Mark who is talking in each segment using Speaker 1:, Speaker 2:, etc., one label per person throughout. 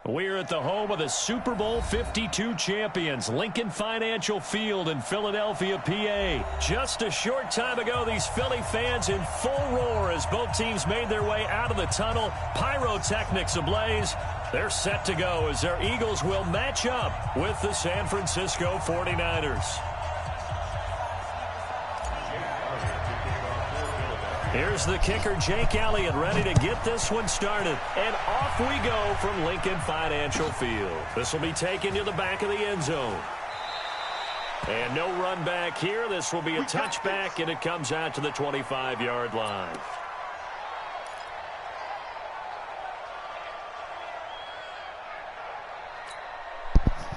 Speaker 1: We're at the home of the Super Bowl 52 champions, Lincoln Financial Field in Philadelphia, PA. Just a short time ago, these Philly fans in full roar as both teams made their way out of the tunnel. Pyrotechnics ablaze. They're set to go as their Eagles will match up with the San Francisco 49ers. Here's the kicker, Jake Elliott, ready to get this one started. And off we go from Lincoln Financial Field. This will be taken to the back of the end zone. And no run back here. This will be a touchback, and it comes out to the 25-yard line.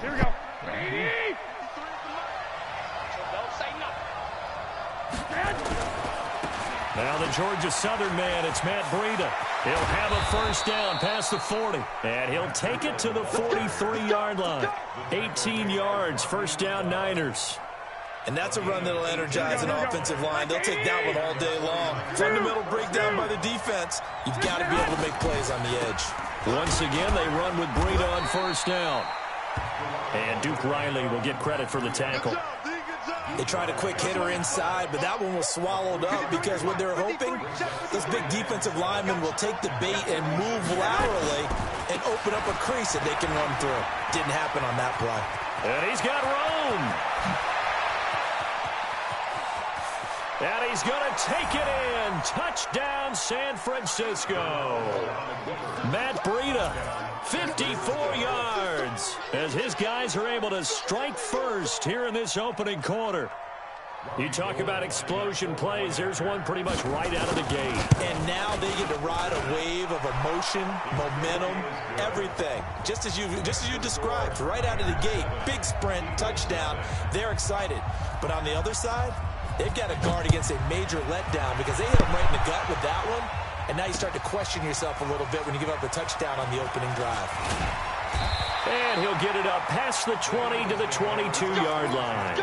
Speaker 2: Here we go.
Speaker 1: Now the Georgia Southern man, it's Matt Breida. He'll have a first down past the 40. And he'll take it to the 43-yard line. 18 yards, first down Niners.
Speaker 3: And that's a run that'll energize an offensive line. They'll take that one all day long. Fundamental breakdown by the defense. You've got to be able to make plays on the edge.
Speaker 1: Once again, they run with Breida on first down. And Duke Riley will get credit for the tackle.
Speaker 3: They tried a quick hitter inside, but that one was swallowed up because what they're hoping, this big defensive lineman will take the bait and move laterally and open up a crease that they can run through. Didn't happen on that play.
Speaker 1: And he's got room. And he's going to take it in. Touchdown, San Francisco. Matt Breida, 54 yards, as his guys are able to strike first here in this opening quarter. You talk about explosion plays. There's one pretty much right out of the gate.
Speaker 3: And now they get to ride a wave of emotion, momentum, everything. Just as you described, right out of the gate, big sprint, touchdown. They're excited. But on the other side, they've got to guard against a major letdown because they hit them right in the gut with that one. And now you start to question yourself a little bit when you give up a touchdown on the opening drive.
Speaker 1: And he'll get it up past the 20 to the 22-yard line.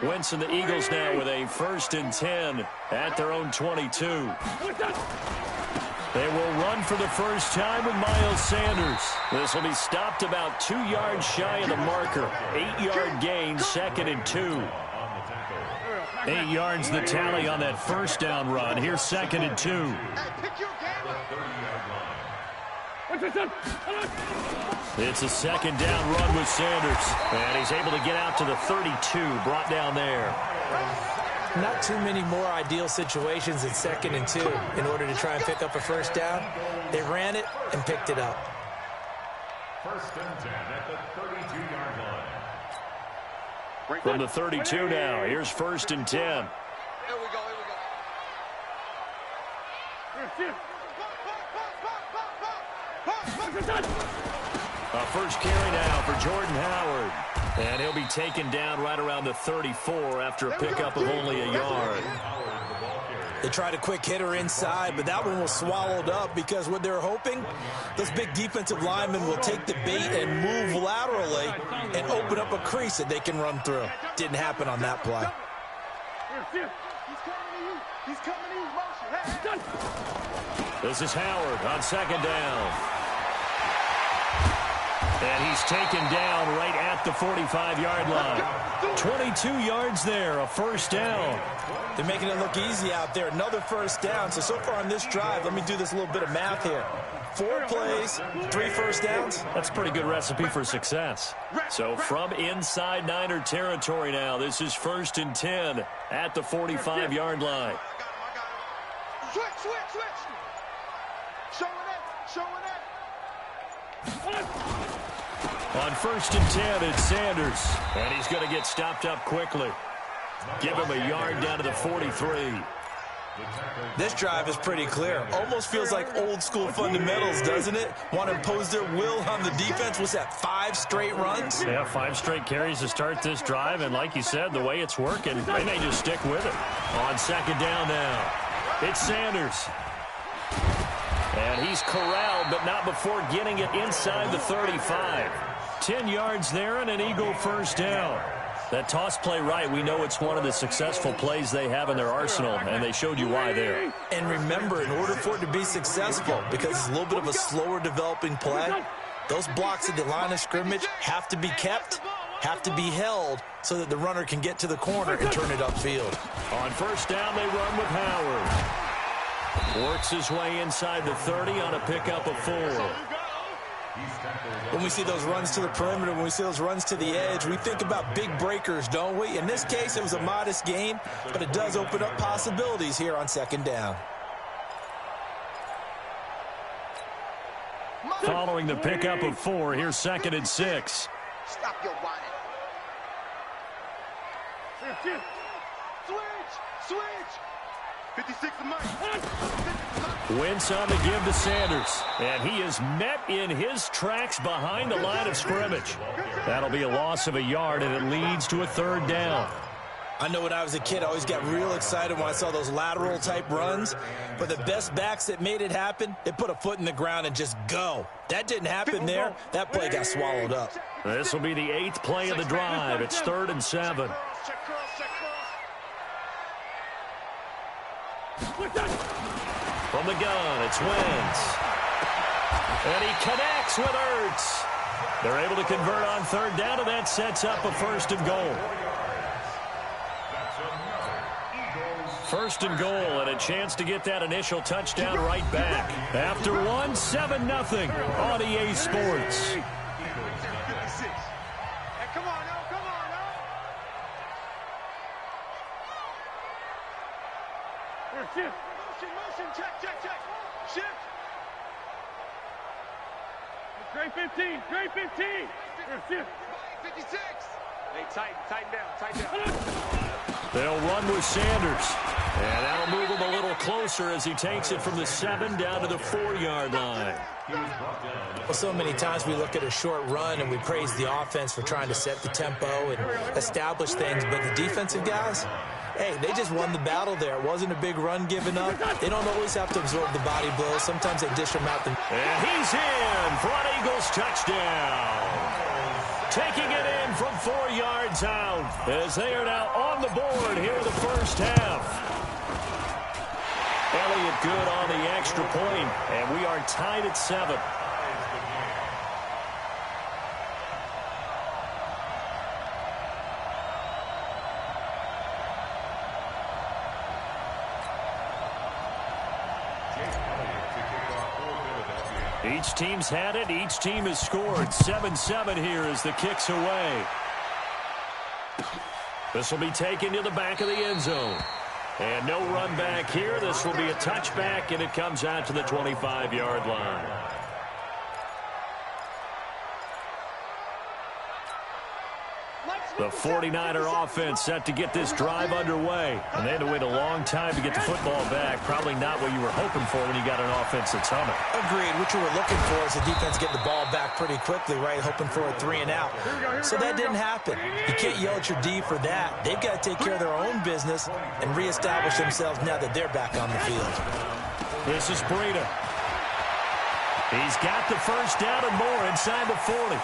Speaker 1: Wentz and the Eagles now with a 1st and 10 at their own 22. They will run for the first time with Miles Sanders. This will be stopped about 2 yards shy of the marker. 8-yard gain, 2nd and 2. 8 yards the tally on that first down run. Here's 2nd and 2. It's a second down run with Sanders. And he's able to get out to the 32, brought down there.
Speaker 3: Not too many more ideal situations in 2nd and 2 in order to try and pick up a first down. They ran it and picked it up.
Speaker 2: 1st and 10 at the 32-yard line.
Speaker 1: From the 32 now, here's 1st and 10.
Speaker 4: Here we go,
Speaker 1: A first carry now for Jordan Howard. And he'll be taken down right around the 34 after a pickup of only a yard.
Speaker 3: They tried a quick hitter inside, but that one was swallowed up because what they're hoping, this big defensive lineman will take the bait and move laterally and open up a crease that they can run through. Didn't happen on that play.
Speaker 1: This is Howard on 2nd down. And he's taken down right at the 45-yard line. 22 yards there, a first down.
Speaker 3: They're making it look easy out there. Another first down. So far on this drive, let me do this little bit of math here. 4 plays, 3 first downs.
Speaker 1: That's a pretty good recipe for success. So from inside Niner territory now, this is 1st and 10 at the 45-yard line.
Speaker 4: Switch. Showing it.
Speaker 1: On 1st and 10, it's Sanders. And he's going to get stopped up quickly. Give him a yard down to the 43.
Speaker 3: This drive is pretty clear. Almost feels like old school fundamentals, doesn't it? Want to impose their will on the defense. What's that, 5 straight runs?
Speaker 1: Yeah, 5 straight carries to start this drive. And like you said, the way it's working, they may just stick with it. On 2nd down now, it's Sanders. And he's corralled, but not before getting it inside the 35. 10 yards there and an Eagle first down. That toss play right, we know it's one of the successful plays they have in their arsenal, and they showed you why there.
Speaker 3: And remember, in order for it to be successful, because it's a little bit of a slower developing play, those blocks at the line of scrimmage have to be kept, have to be held, so that the runner can get to the corner and turn it upfield.
Speaker 1: On first down, they run with Howard. Works his way inside the 30 on a pickup of 4.
Speaker 3: When we see those runs to the perimeter, when we see those runs to the edge, we think about big breakers, don't we? In this case, it was a modest gain, but it does open up possibilities here on second down.
Speaker 1: Following the pickup of 4, here's 2nd and 6.
Speaker 4: Stop your whining. Switch. 56 to Mike.
Speaker 1: Wentz on the give to Sanders. And he is met in his tracks behind the line of scrimmage. That'll be a loss of a yard, and it leads to a 3rd down.
Speaker 3: I know when I was a kid, I always got real excited when I saw those lateral-type runs. But the best backs that made it happen, they put a foot in the ground and just go. That didn't happen there. That play got swallowed up.
Speaker 1: This will be the 8th play of the drive. It's 3rd and 7. From the gun, it's Wentz. And he connects with Ertz. They're able to convert on 3rd down, and that sets up a 1st and goal. 1st and goal, and a chance to get that initial touchdown right back. After 1, 7-0 on EA Sports.
Speaker 4: Hey, come on now. Shift. Motion. Check. Shift. Great 15. Shift. 56. Hey, tighten down.
Speaker 1: They'll run with Sanders. And that'll move him a little closer as he takes it from the 7 down to the 4-yard line.
Speaker 3: Well, so many times we look at a short run and we praise the offense for trying to set the tempo and establish things, but the defensive guys, hey, they just won the battle there. It wasn't a big run given up. They don't always have to absorb the body blows. Sometimes they dish them out.
Speaker 1: And he's in. Front Eagles touchdown. Taking it in from 4 yards out as they are now on the board here in the first half. Elliott good on the extra point, and we are tied at 7. Each team's had it. Each team has scored. 7-7 here as the kick's away. This will be taken to the back of the end zone. And no run back here. This will be a touchback, and it comes out to the 25-yard line. The 49er offense set to get this drive underway. And they had to wait a long time to get the football back. Probably not what you were hoping for when you got an offense that's humming.
Speaker 3: Agreed. What you were looking for is the defense get the ball back pretty quickly, right? Hoping for a 3 and out. So that didn't happen. You can't yell at your D for that. They've got to take care of their own business and reestablish themselves now that they're back on the field.
Speaker 1: This is Breida. He's got the first down and more inside the 40.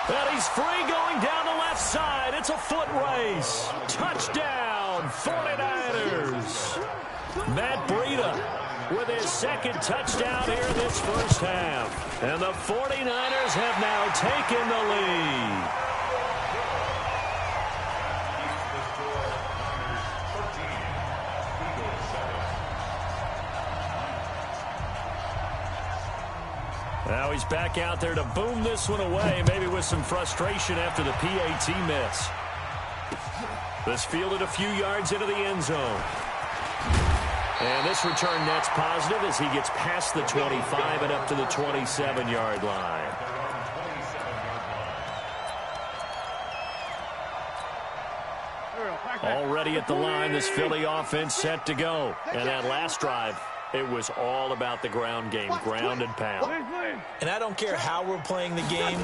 Speaker 1: And he's free going down the left side. It's a foot race. Touchdown, 49ers. Matt Breida with his 2nd touchdown here in this first half. And the 49ers have now taken the lead. Now he's back out there to boom this one away, maybe with some frustration after the PAT miss. This fielded a few yards into the end zone. And this return net's positive as he gets past the 25 and up to the 27-yard line. Already at the line, this Philly offense set to go. And that last drive, it was all about the ground game, ground and pound.
Speaker 3: And I don't care how we're playing the game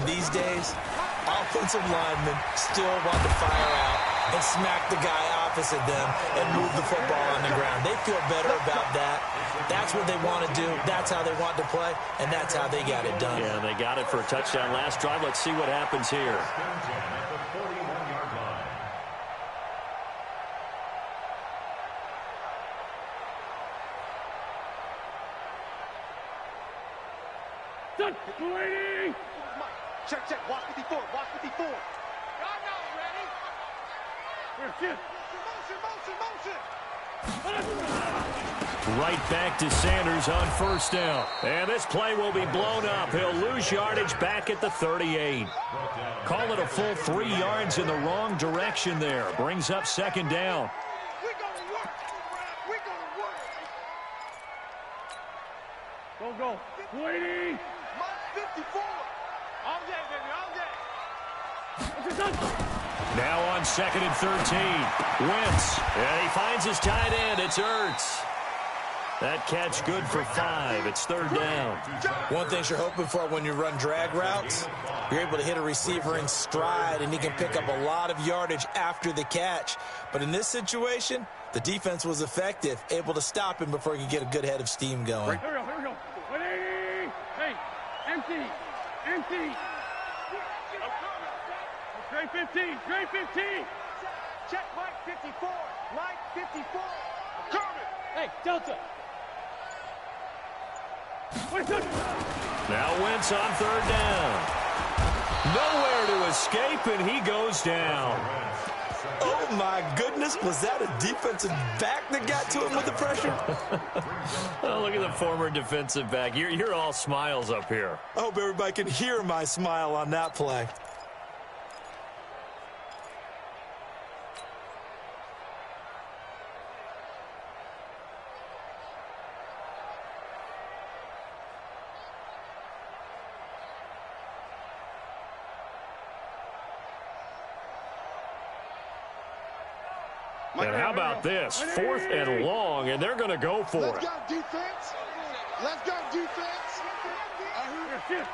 Speaker 3: these days, offensive linemen still want to fire out and smack the guy opposite them and move the football on the ground. They feel better about that. That's what they want to do. That's how they want to play, and that's how they got it done.
Speaker 1: Yeah, they got it for a touchdown last drive. Let's see what happens here.
Speaker 4: Done. Waiting.
Speaker 5: Check, check. Watch 54. Watch 54.
Speaker 4: God knows, ready. Here, shift.
Speaker 1: Right back to Sanders on first down. And this play will be blown up. He'll lose yardage back at the 38. Call it a full 3 yards in the wrong direction there. Brings up second down.
Speaker 4: We're gonna work. We're gonna work. Go. Waiting.
Speaker 5: Mark 54.
Speaker 4: All day, baby, all day.
Speaker 1: Now on 2nd and 13. Wentz. And he finds his tight end. It's Ertz. That catch good for 5. It's 3rd down.
Speaker 3: One thing you're hoping for when you run drag routes, you're able to hit a receiver in stride, and he can pick up a lot of yardage after the catch. But in this situation, the defense was effective, able to stop him before he could get a good head of steam going.
Speaker 4: Here we go. Hey, empty. Great 15.
Speaker 5: Check Mike 54. Mike 54.
Speaker 4: Coming. Hey, Delta.
Speaker 1: Now Wentz on 3rd down. Nowhere to escape, and he goes down.
Speaker 3: Oh, my goodness. Was that a defensive back that got to him with the pressure?
Speaker 1: Oh, look at the former defensive back. You're all smiles up here.
Speaker 3: I hope everybody can hear my smile on that play.
Speaker 1: And how about this? 4th and long, and they're going to go for it.
Speaker 5: Let's go defense. Let's go defense.
Speaker 4: Here, shift.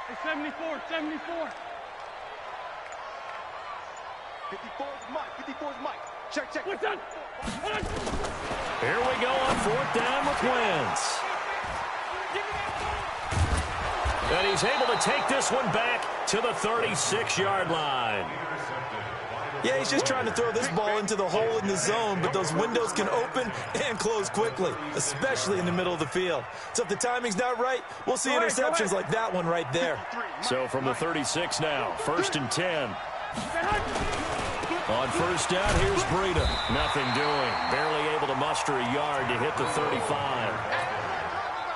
Speaker 4: Hey, 74.
Speaker 5: 54 is Mike. 54 is Mike. Check.
Speaker 4: What's that?
Speaker 1: Here we go on 4th down with Wentz. And he's able to take this one back to the 36-yard line.
Speaker 3: Yeah, he's just trying to throw this ball into the hole in the zone, but those windows can open and close quickly, especially in the middle of the field. So if the timing's not right, we'll see interceptions like that one right there.
Speaker 1: So from the 36 now, 1st and 10. On 1st down, here's Breida. Nothing doing. Barely able to muster a yard to hit the 35.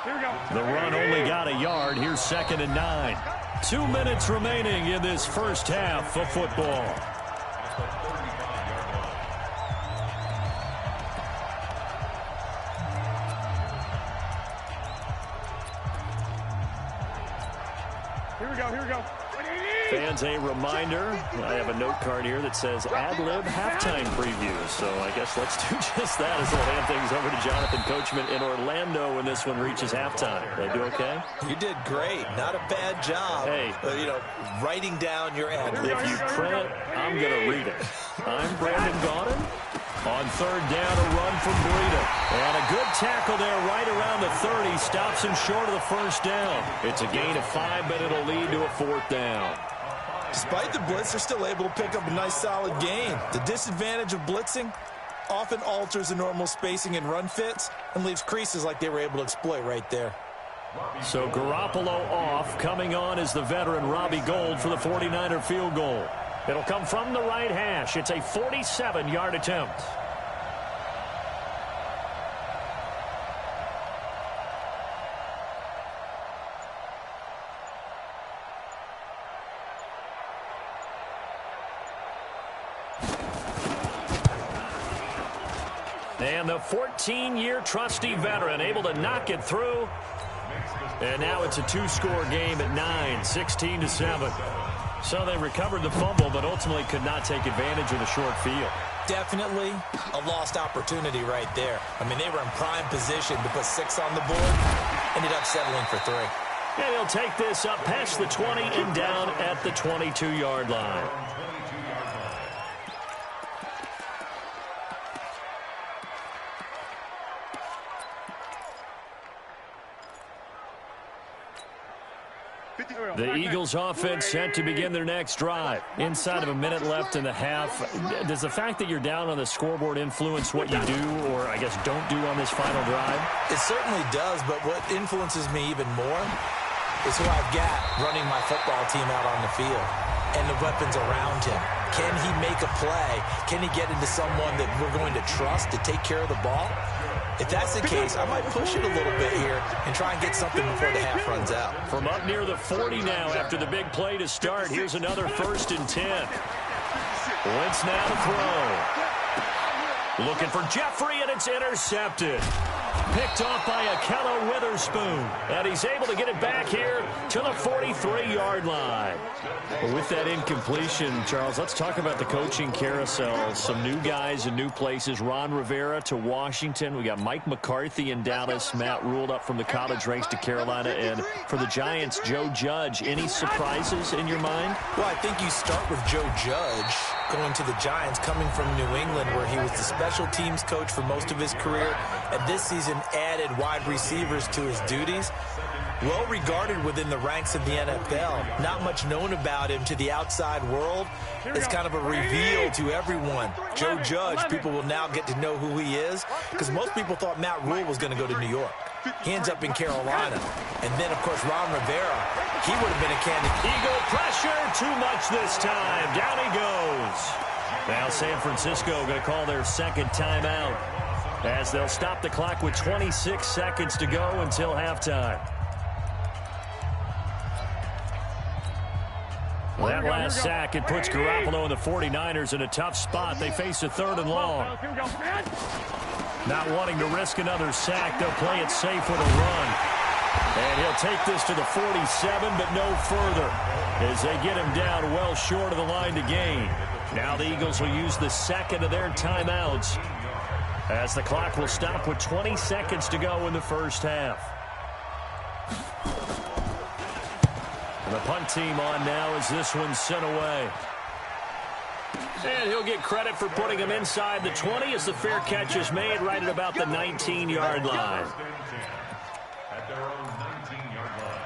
Speaker 4: Here we go.
Speaker 1: The run only got a yard. Here's 2nd and 9. 2 minutes remaining in this first half of football.
Speaker 4: Here we go.
Speaker 1: Fans, a reminder, I have a note card here that says ad-lib halftime preview. So I guess let's do just that as we'll hand things over to Jonathan Coachman in Orlando when this one reaches halftime. Did I do okay?
Speaker 3: You did great. Not a bad job.
Speaker 1: Hey.
Speaker 3: Writing down your ad-lib.
Speaker 1: If you print, I'm going to read it. I'm Brandon Gaudin. On 3rd down, a run from Breida. And a good tackle there right around the 30. Stops him short of the 1st down. It's a gain of 5, but it'll lead to a 4th down.
Speaker 3: Despite the blitz, they're still able to pick up a nice solid gain. The disadvantage of blitzing often alters the normal spacing and run fits and leaves creases like they were able to exploit right there.
Speaker 1: So Garoppolo off. Coming on is the veteran Robbie Gould for the 49er field goal. It'll come from the right hash. It's a 47-yard attempt. And the 14-year trusty veteran able to knock it through. And now it's a 2-score game at 9, 16-7. So they recovered the fumble, but ultimately could not take advantage of the short field.
Speaker 3: Definitely a lost opportunity right there. I mean, they were in prime position to put 6 on the board. Ended up settling for 3.
Speaker 1: And he'll take this up past the 20 and down at the 22-yard line. The Eagles offense set to begin their next drive. Inside of a minute left in the half. Does the fact that you're down on the scoreboard influence what you do, or I guess don't do on this final drive?
Speaker 3: It certainly does, but what influences me even more is who I've got running my football team out on the field and the weapons around him. Can he make a play? Can he get into someone that we're going to trust to take care of the ball? If that's the case, I might push it a little bit here and try and get something before the half runs out.
Speaker 1: From up near the 40 now after the big play to start, here's another 1st and 10. Wentz now to throw. Looking for Jeffrey, and it's intercepted. Picked off by Akello Witherspoon. And he's able to get it back here to the 43-yard line. Well, with that incompletion, Charles, let's talk about the coaching carousel. Some new guys in new places. Ron Rivera to Washington. We got Mike McCarthy in Dallas. Matt Rule up from the college ranks to Carolina. And for the Giants, Joe Judge. Any surprises in your mind?
Speaker 3: Well, I think you start with Joe Judge going to the Giants, coming from New England, where he was the special teams coach for most of his career, and this season added wide receivers to his duties. Well regarded within the ranks of the NFL. Not much known about him to the outside world. It's kind of a reveal to everyone. Joe Judge, people will now get to know who he is, because most people thought Matt Rule was going to go to New York. He ends up in Carolina. And then, of course, Ron Rivera, he would have been a candidate.
Speaker 1: Eagle pressure, too much this time. Down he goes. Now San Francisco going to call their 2nd timeout as they'll stop the clock with 26 seconds to go until halftime. Well, that last sack, it puts Garoppolo and the 49ers in a tough spot. They face a 3rd and long. Not wanting to risk another sack, they'll play it safe with a run. And he'll take this to the 47, but no further, as they get him down well short of the line to gain. Now the Eagles will use the 2nd of their timeouts, as the clock will stop with 20 seconds to go in the first half. And the punt team on now as this one's sent away. And he'll get credit for putting him inside the 20 as the fair catch is made right at about the 19-yard line.
Speaker 2: At their own 19-yard line.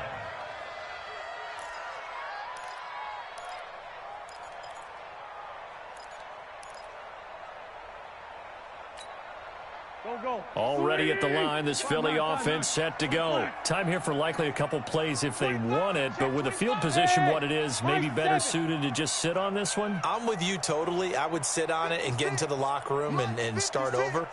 Speaker 1: Already at the line, this Philly offense set to go. Time here for likely a couple plays if they want it, but with the field position what it is, maybe better suited to just sit on this one?
Speaker 3: I'm with you totally. I would sit on it and get into the locker room and start over.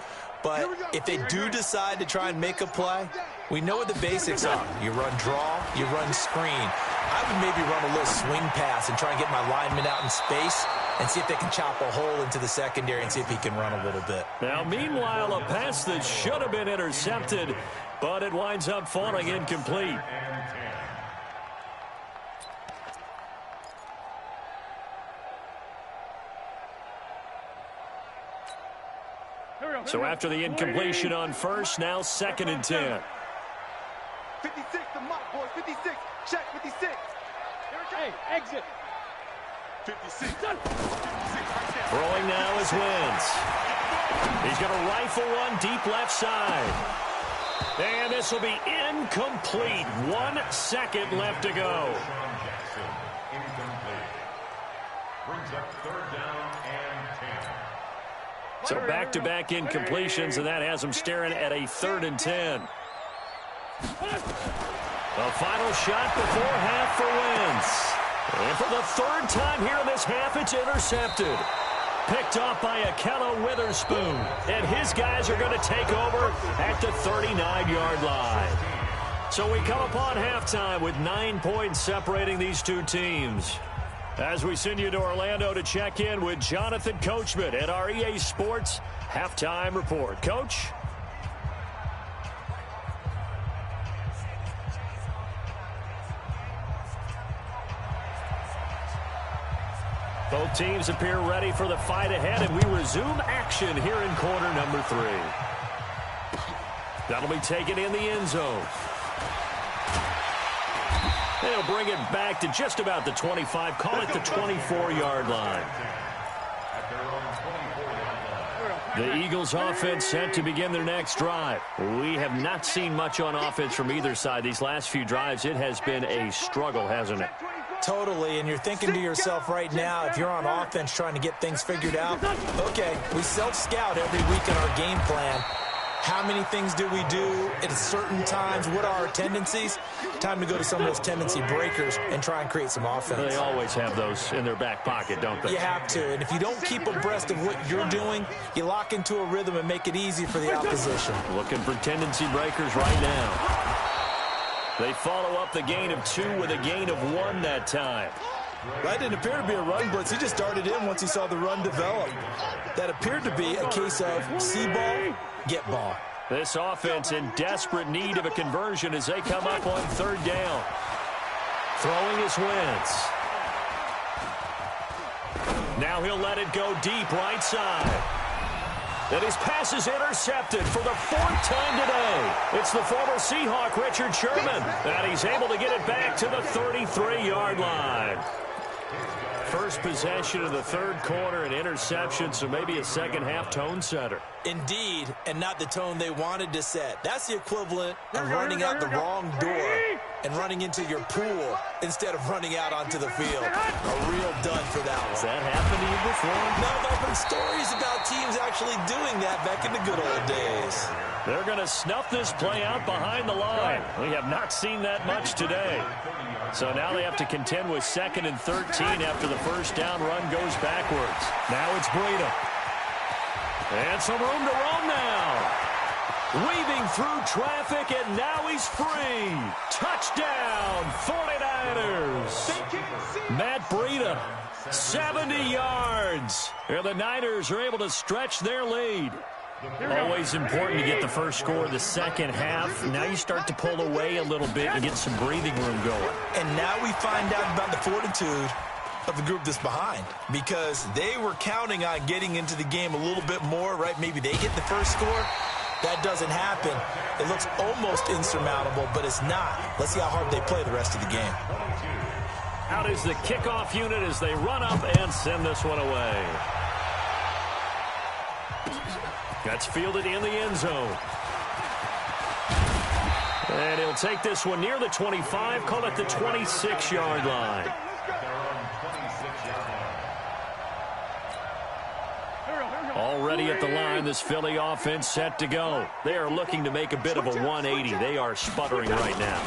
Speaker 3: But if they do decide to try and make a play, we know what the basics are. You run draw, you run screen. I would maybe run a little swing pass and try and get my lineman out in space and see if they can chop a hole into the secondary and see if he can run a little bit.
Speaker 1: Now, meanwhile, a pass that should have been intercepted, but it winds up falling incomplete. So after the incompletion on first, now 2nd and 10.
Speaker 5: 56, the mark, boys. 56. Check 56.
Speaker 4: Hey, exit.
Speaker 5: 56. 56 right there.
Speaker 1: Throwing now is Wentz. He's going to rifle one deep left side. And this will be incomplete. 1 second left to go.
Speaker 2: Incomplete. Brings up 3rd down and 10.
Speaker 1: So back-to-back incompletions, and that has them staring at a 3rd and 10. The final shot before half for Wentz. And for the 3rd time here in this half, it's intercepted. Picked off by Akello Witherspoon. And his guys are going to take over at the 39-yard line. So we come upon halftime with 9 points separating these two teams. As we send you to Orlando to check in with Jonathan Coachman at our EA Sports Halftime Report. Coach? Both teams appear ready for the fight ahead, and we resume action here in quarter number 3. That'll be taken in the end zone. They'll bring it back to just about the 25, call it the 24-yard line. The Eagles offense set to begin their next drive. We have not seen much on offense from either side. These last few drives, it has been a struggle, hasn't it?
Speaker 3: Totally, and you're thinking to yourself right now, if you're on offense trying to get things figured out, okay, we self-scout every week in our game plan. How many things do we do at certain times? What are our tendencies? Time to go to some of those tendency breakers and try and create some offense.
Speaker 1: They always have those in their back pocket, don't they?
Speaker 3: You have to. And if you don't keep abreast of what you're doing, you lock into a rhythm and make it easy for the opposition.
Speaker 1: Looking for tendency breakers right now. They follow up the gain of 2 with a gain of 1 that time.
Speaker 3: That didn't appear to be a run blitz. He just darted in once he saw the run develop. That appeared to be a case of see ball, get ball.
Speaker 1: This offense in desperate need of a conversion as they come up on 3rd down. Throwing his Wentz. Now he'll let it go deep right side. And his pass is intercepted for the 4th time today. It's the former Seahawk, Richard Sherman. And he's able to get it back to the 33-yard line. First possession of the 3rd quarter, an interception, so maybe a second-half tone setter.
Speaker 3: Indeed, and not the tone they wanted to set. That's the equivalent of running out the wrong door and running into your pool instead of running out onto the field. A real dud for that one.
Speaker 1: Has that happened to you before?
Speaker 3: No, but I've heard stories about teams actually doing that back in the good old days.
Speaker 1: They're going to snuff this play out behind the line. We have not seen that much today. So now they have to contend with 2nd and 13 after the first down run goes backwards. Now it's Breida. And some room to roam now. Weaving through traffic, and now he's free. Touchdown, 49ers. Matt Breida, 70 yards. And the Niners are able to stretch their lead. Always important to get the first score of the second half. Now you start to pull away a little bit and get some breathing room going.
Speaker 3: And now we find out about the fortitude of the group that's behind, because they were counting on getting into the game a little bit more, right? Maybe they get the first score. That doesn't happen. It looks almost insurmountable, but it's not. Let's see how hard they play the rest of the game.
Speaker 1: Out is the kickoff unit as they run up and send this one away. That's fielded in the end zone. And he'll take this one near the 25, call it the 26-yard line. Already at the line, this Philly offense set to go. They are looking to make a bit of a 180. They are sputtering right now.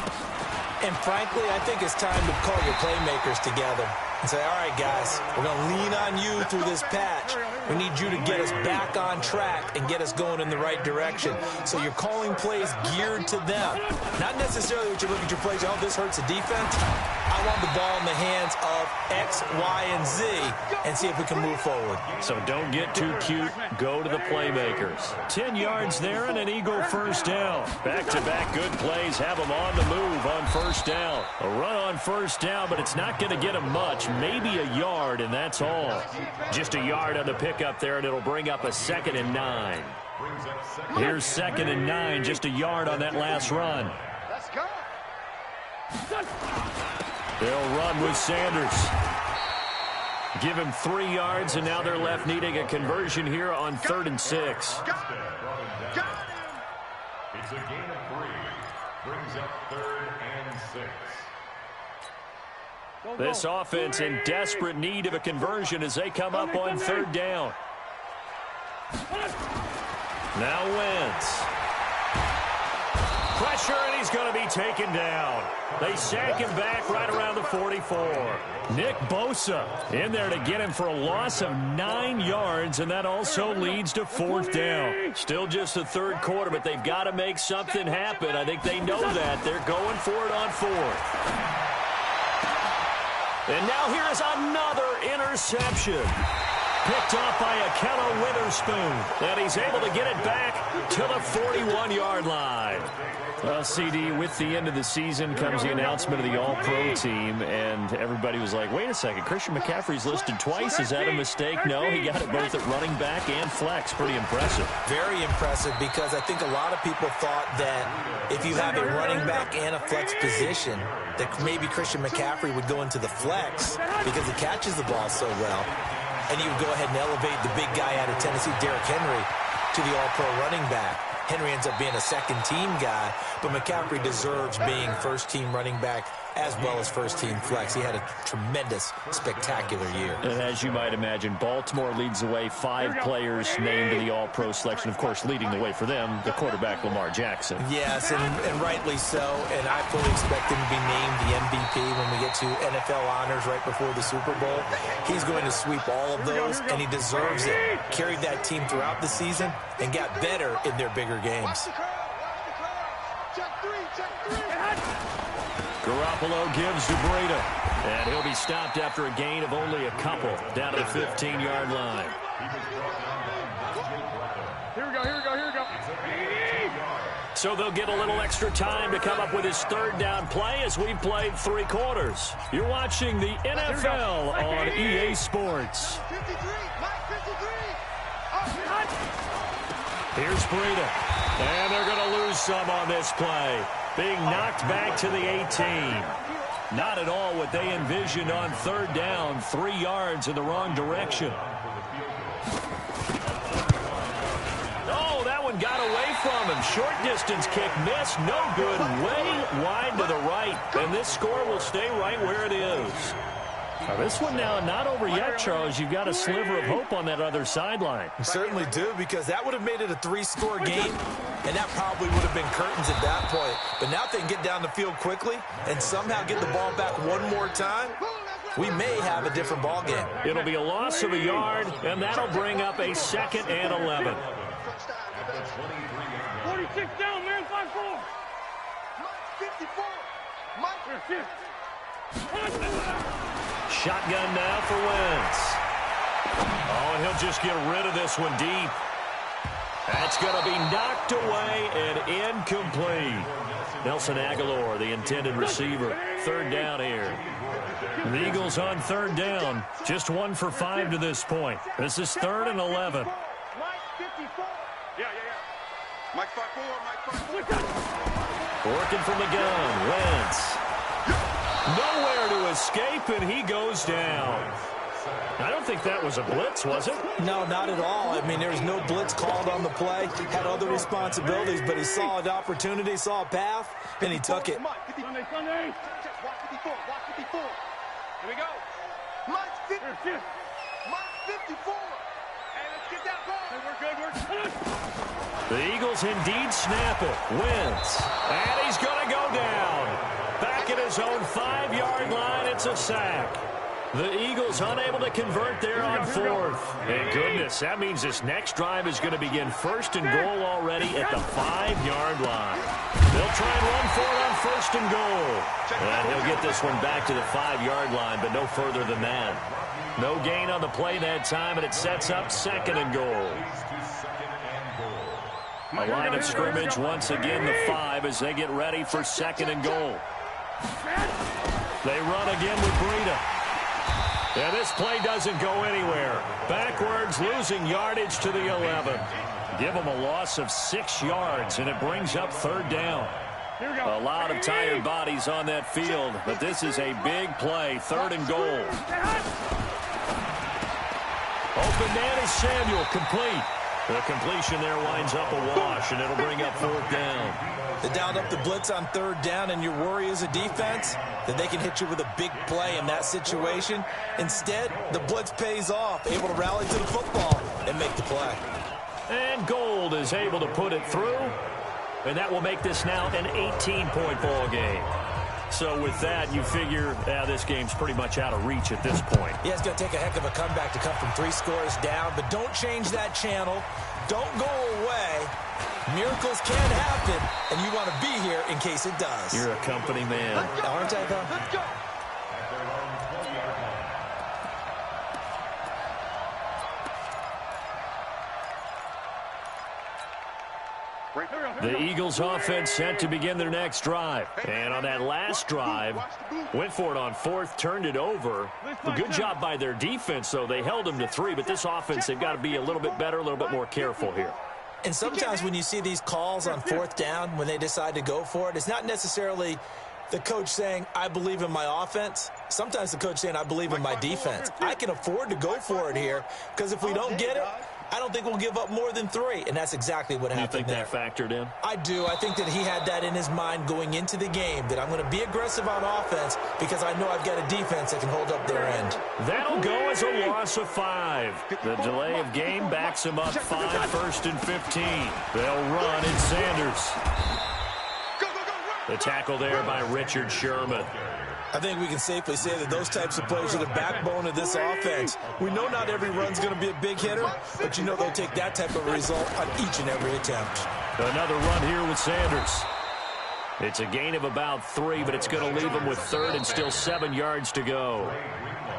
Speaker 3: And frankly, I think it's time to call your playmakers together and say, all right, guys, we're going to lean on you through this patch. We need you to get us back on track and get us going in the right direction. So you're calling plays geared to them. Not necessarily what you look at your plays, oh, this hurts the defense. I want the ball in the hands of X, Y, and Z and see if we can move forward.
Speaker 1: So don't get too cute. Go to the playmakers. 10 yards there and an Eagle first down. Back-to-back good plays have them on the move on first down. A run on first down, but it's not going to get them much. Maybe a yard, and that's all. Just a yard on the pickup there, and it'll bring up a 2nd and 9. Here's 2nd and 9, just a yard on that last run.
Speaker 5: Let's go.
Speaker 1: They'll run with Sanders. Give him 3 yards, and now they're left needing a conversion here on 3rd and 6.
Speaker 2: It's a gain of 3. Brings up 3rd and 6.
Speaker 1: This offense in desperate need of a conversion as they come up on 3rd down. Now Wentz. Pressure, and he's going to be taken down. They sack him back right around the 44. Nick Bosa in there to get him for a loss of 9 yards, and that also leads to 4th down. Still just the 3rd quarter, but they've got to make something happen. I think they know that. They're going for it on 4th. And now here is another interception. Picked off by Akello Witherspoon. And he's able to get it back to the 41-yard line. Well, CD, with the end of the season comes the announcement of the All-Pro team, and everybody was like, wait a second, Christian McCaffrey's listed twice. Is that a mistake? No, he got it both at running back and flex. Pretty impressive.
Speaker 3: Very impressive, because I think a lot of people thought that if you have a running back and a flex position, that maybe Christian McCaffrey would go into the flex because he catches the ball so well. And he would go ahead and elevate the big guy out of Tennessee, Derrick Henry, to the All-Pro running back. Henry ends up being a second-team guy, but McCaffrey deserves being first-team running back as well as first-team flex. He had a tremendous, spectacular year.
Speaker 1: And as you might imagine, Baltimore leads the way. 5 players named to the All-Pro selection. Of course, leading the way for them, the quarterback Lamar Jackson.
Speaker 3: Yes, and rightly so. And I fully expect him to be named the MVP when we get to NFL honors right before the Super Bowl. He's going to sweep all of those, and he deserves it. Carried that team throughout the season and got better in their bigger games.
Speaker 1: Garoppolo gives to Breida, and he'll be stopped after a gain of only a couple down to the 15-yard line.
Speaker 4: Here we go.
Speaker 1: So they'll get a little extra time to come up with his third down play as we've played 3 quarters. You're watching the NFL on EA Sports. Here's Breida, and they're going to lose some on this play. Being knocked back to the 18. Not at all what they envisioned on third down. 3 yards in the wrong direction. Oh, that one got away from him. Short distance kick missed. No good. Way wide to the right. And this score will stay right where it is. Now, this one now not over yet, Charles. You've got a sliver of hope on that other sideline.
Speaker 3: You certainly do, because that would have made it a 3-score game, and that probably would have been curtains at that point. But now if they can get down the field quickly and somehow get the ball back one more time, we may have a different ball game.
Speaker 1: It'll be a loss of a yard, and that'll bring up a 2nd and 11.
Speaker 4: 46 down, man. 5-4.
Speaker 5: 54.
Speaker 1: Shotgun now for Wentz. Oh, and he'll just get rid of this one deep. That's going to be knocked away and incomplete. Nelson Aguilar, the intended receiver. 3rd down here. The Eagles on 3rd down. Just 1 for 5 to this point. This is 3rd and 11.
Speaker 5: Mike 54. Yeah. Mike 5-4.
Speaker 1: Working from the gun. Wentz. Nowhere to escape, and he goes down. I don't think that was a blitz, was it?
Speaker 3: No, not at all. I mean, there was no blitz called on the play. Had other responsibilities, but he saw an opportunity, saw a path, and he took it.
Speaker 4: Sunday.
Speaker 5: Watch 54. Here we go. Mike 54. Hey, let's get that ball.
Speaker 4: Hey, we're good.
Speaker 1: The Eagles indeed snap it. Wentz. And he's going to go down. Back at his own 5-yard line, it's a sack. The Eagles unable to convert there on 4th. And goodness, that means this next drive is going to begin 1st and goal already at the 5-yard line. They'll try and run for it on 1st and goal. And he'll get this one back to the 5-yard line, but no further than that. No gain on the play that time, and it sets up 2nd and goal. A line of scrimmage once again the 5 as they get ready for 2nd and goal. They run again with Breida. And this play doesn't go anywhere. Backwards, losing yardage to the 11. Give them a loss of 6 yards, and it brings up 3rd down. A lot of tired bodies on that field, but this is a big play. 3rd and goal. Open man is Samuel, complete. The completion there winds up a wash, and it'll bring up 4th down.
Speaker 3: They dialed up the blitz on 3rd down, and your worry as a defense that they can hit you with a big play in that situation. Instead, the blitz pays off, able to rally to the football and make the play.
Speaker 1: And Gold is able to put it through, and that will make this now an 18-point ball game. So with that, you figure this game's pretty much out of reach at this point.
Speaker 3: Yeah, it's going to take a heck of a comeback to come from 3 scores down, but don't change that channel. Don't go away. Miracles can happen, and you want to be here in case it does.
Speaker 1: You're a company man.
Speaker 3: Aren't I, though?
Speaker 5: Let's go.
Speaker 1: The Eagles offense set to begin their next drive. And on that last drive, went for it on 4th, turned it over. A good job by their defense, though. They held them to 3, but this offense, they've got to be a little bit better, a little bit more careful here.
Speaker 3: And sometimes when you see these calls on 4th down, when they decide to go for it, it's not necessarily the coach saying, I believe in my offense. Sometimes the coach saying, I believe in my defense. I can afford to go for it here because if we don't get it, I don't think we'll give up more than 3, and that's exactly what happened there.
Speaker 1: You think that factored in?
Speaker 3: I do. I think that he had that in his mind going into the game, that I'm going to be aggressive on offense because I know I've got a defense that can hold up their end.
Speaker 1: That'll go as a loss of 5. The delay of game backs him up 5, 1st and 15. They'll run it Sanders. The tackle there by Richard Sherman.
Speaker 3: I think we can safely say that those types of plays are the backbone of this offense. We know not every run's going to be a big hitter, but you know they'll take that type of result on each and every attempt.
Speaker 1: Another run here with Sanders. It's a gain of about 3, but it's going to leave him with 3rd and still 7 yards to go.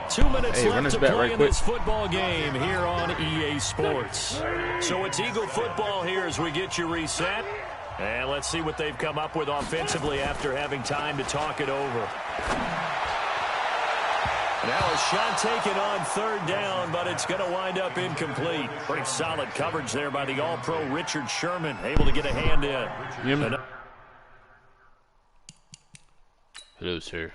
Speaker 1: 2 minutes left to play in this football game here on EA Sports. So it's Eagle football here as we get you reset. And let's see what they've come up with offensively after having time to talk it over. Now a shot taken on 3rd down, but it's going to wind up incomplete. Pretty solid coverage there by the All-Pro Richard Sherman, able to get a hand in.
Speaker 6: Hello, sir.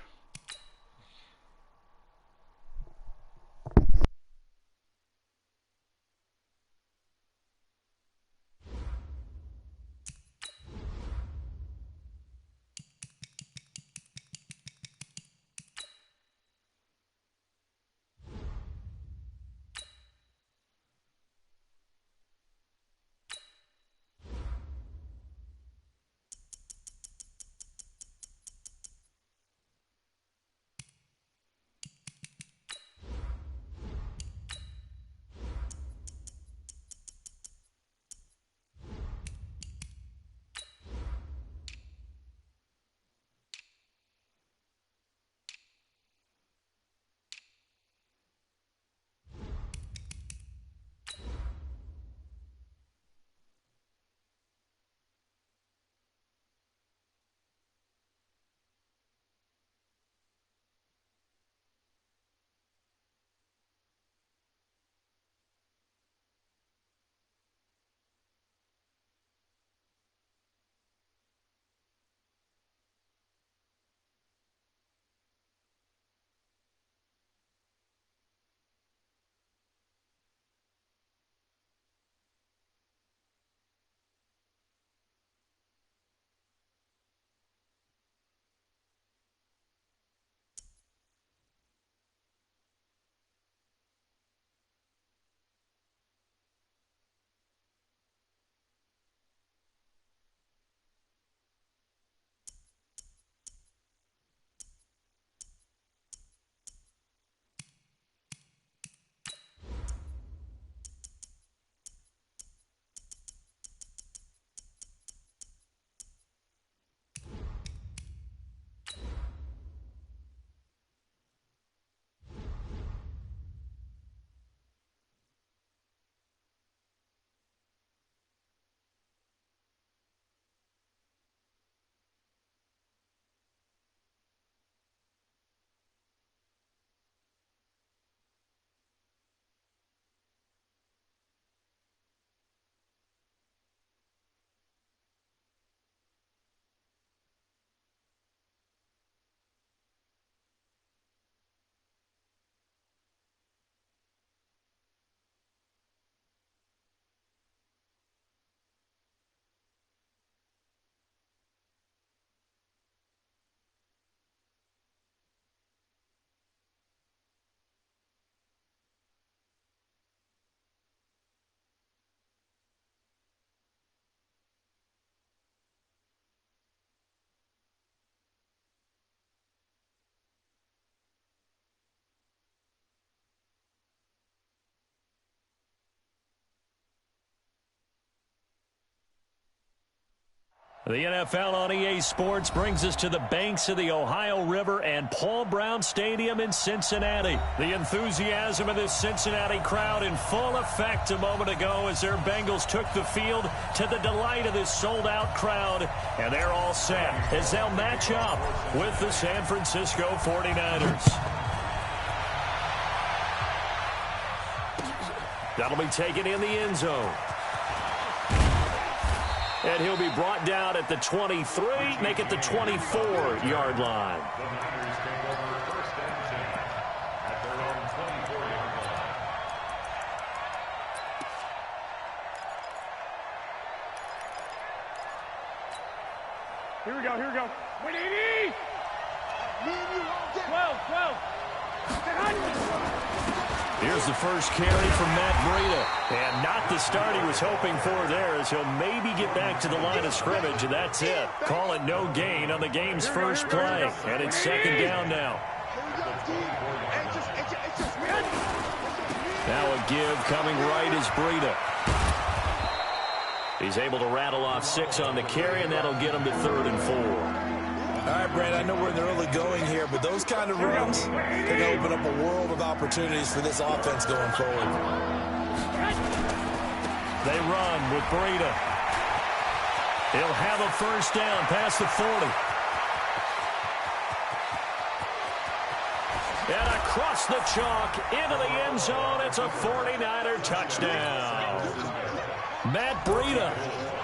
Speaker 1: The NFL on EA Sports brings us to the banks of the Ohio River and Paul Brown Stadium in Cincinnati. The enthusiasm of this Cincinnati crowd in full effect a moment ago as their Bengals took the field to the delight of this sold-out crowd. And they're all set as they'll match up with the San Francisco 49ers. That'll be taken in the end zone. And he'll be brought down at the 23, make it the 24-yard line.
Speaker 4: Here we go. 180. 12.
Speaker 1: Here's the first carry from Matt Breida. And not the start he was hoping for there, as he'll maybe get back to the line of scrimmage, and that's it. Call it no gain on the game's first play. And it's second down now. Now a give coming right is Breida. He's able to rattle off 6 on the carry, and that'll get him to 3rd and 4.
Speaker 3: All right, Brandon, I know we're in the early going here, but those kind of runs can open up a world of opportunities for this offense going forward.
Speaker 1: They run with Breida. He'll have a first down past the 40. And across the chalk into the end zone, it's a 49er touchdown. Matt Breida,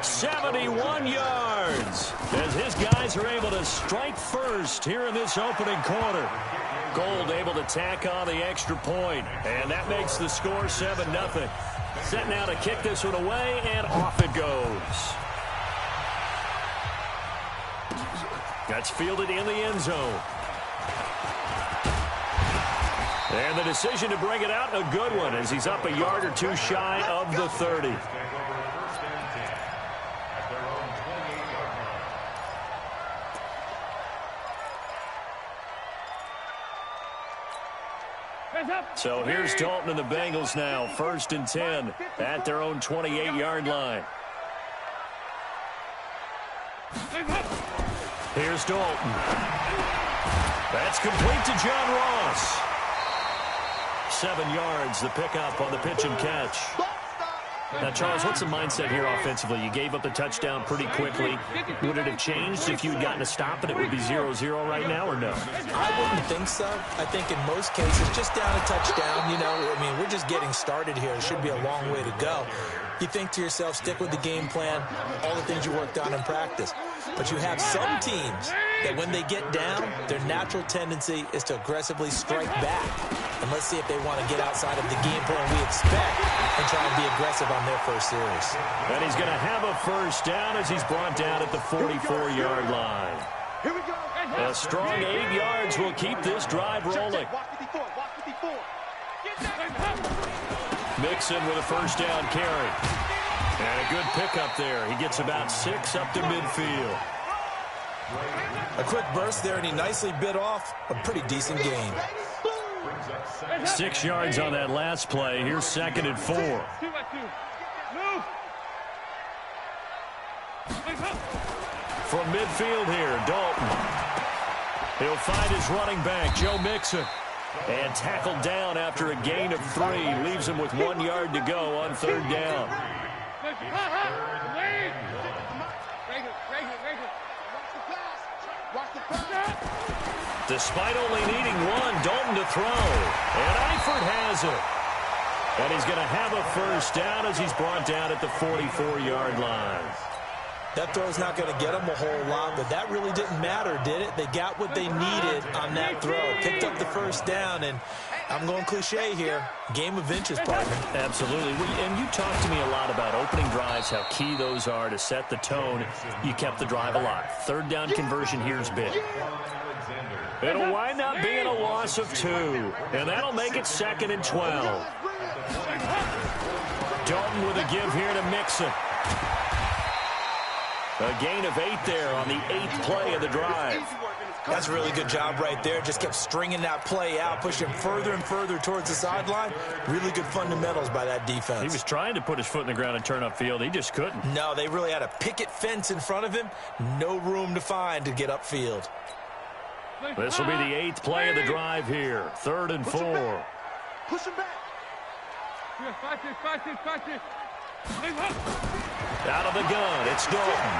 Speaker 1: 71 yards, as his guys are able to strike first here in this opening quarter. Gold able to tack on the extra point, and that makes the score 7-0. Set now to kick this one away, and off it goes. That's fielded in the end zone. And the decision to bring it out, a good one, as he's up a yard or 2 shy of the 30. So here's Dalton and the Bengals now, 1st and 10 at their own 28-yard line. Here's Dalton. That's complete to John Ross. 7 yards, the pickup on the pitch and catch. Now, Charles, what's the mindset here offensively? You gave up the touchdown pretty quickly. Would it have changed if you had gotten a stop and it would be 0-0 right now, or no?
Speaker 3: I wouldn't think so. I think in most cases, just down a touchdown, you know, I mean, we're just getting started here. It should be a long way to go. You think to yourself, stick with the game plan, all the things you worked on in practice. But you have some teams that when they get down, their natural tendency is to aggressively strike back. And let's see if they want to get outside of the game plan we expect and try and be aggressive on their first series.
Speaker 1: And he's going to have a first down as he's brought down at the 44-yard line.
Speaker 5: Here we go.
Speaker 1: A strong 8 yards will keep this drive rolling. Mixon with a first down carry. And a good pickup there. He gets about 6 up to midfield.
Speaker 3: A quick burst there, and he nicely bit off a pretty decent gain.
Speaker 1: 6 yards on that last play. Here's 2nd and 4. From midfield here, Dalton. He'll find his running back, Joe Mixon. And tackled down after a gain of 3. Leaves him with 1 yard to go on 3rd down. Despite only needing 1, Dalton to throw. And Eifert has it. And he's going to have a first down as he's brought down at the 44-yard line.
Speaker 3: That throw's not going to get them a whole lot, but that really didn't matter, did it? They got what they needed on that throw. Picked up the first down, and I'm going cliche here. Game of inches, partner.
Speaker 1: Absolutely. And you talked to me a lot about opening drives, how key those are to set the tone. You kept the drive alive. 3rd down conversion here is big. It'll wind up being a loss of 2, and that'll make it 2nd and 12. Dalton with a give here to Mixon. A gain of 8 there on the 8th play of the drive.
Speaker 3: That's a really good job right there. Just kept stringing that play out, pushing further and further towards the sideline. Really good fundamentals by that defense.
Speaker 1: He was trying to put his foot in the ground and turn upfield. He just couldn't.
Speaker 3: No, they really had a picket fence in front of him. No room to find to get upfield.
Speaker 1: This will be the 8th play of the drive here. 3rd and 4.
Speaker 5: Push him back.
Speaker 1: Out of the gun, it's Dalton.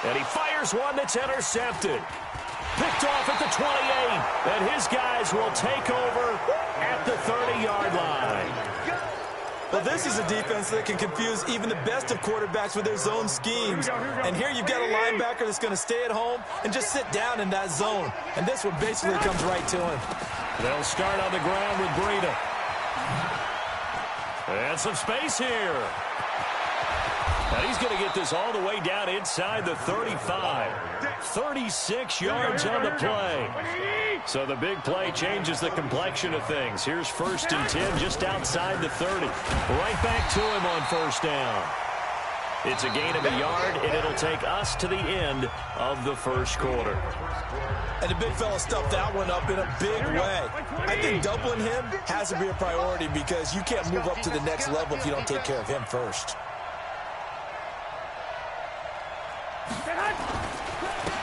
Speaker 1: And he fires one that's intercepted. Picked off at the 28. And his guys will take over at the 30-yard line.
Speaker 3: Well, this is a defense that can confuse even the best of quarterbacks with their zone schemes. And here you've got a linebacker that's going to stay at home and just sit down in that zone. And this one basically comes right to him.
Speaker 1: They'll start on the ground with Breida. And some space here. And he's going to get this all the way down inside the 35. 36 yards on the play. So the big play changes the complexion of things. Here's 1st and 10 just outside the 30. Right back to him on 1st down. It's a gain of a yard, and it'll take us to the end of the 1st quarter.
Speaker 3: And the big fella stuffed that one up in a big way. I think doubling him has to be a priority because you can't move up to the next level if you don't take care of him first.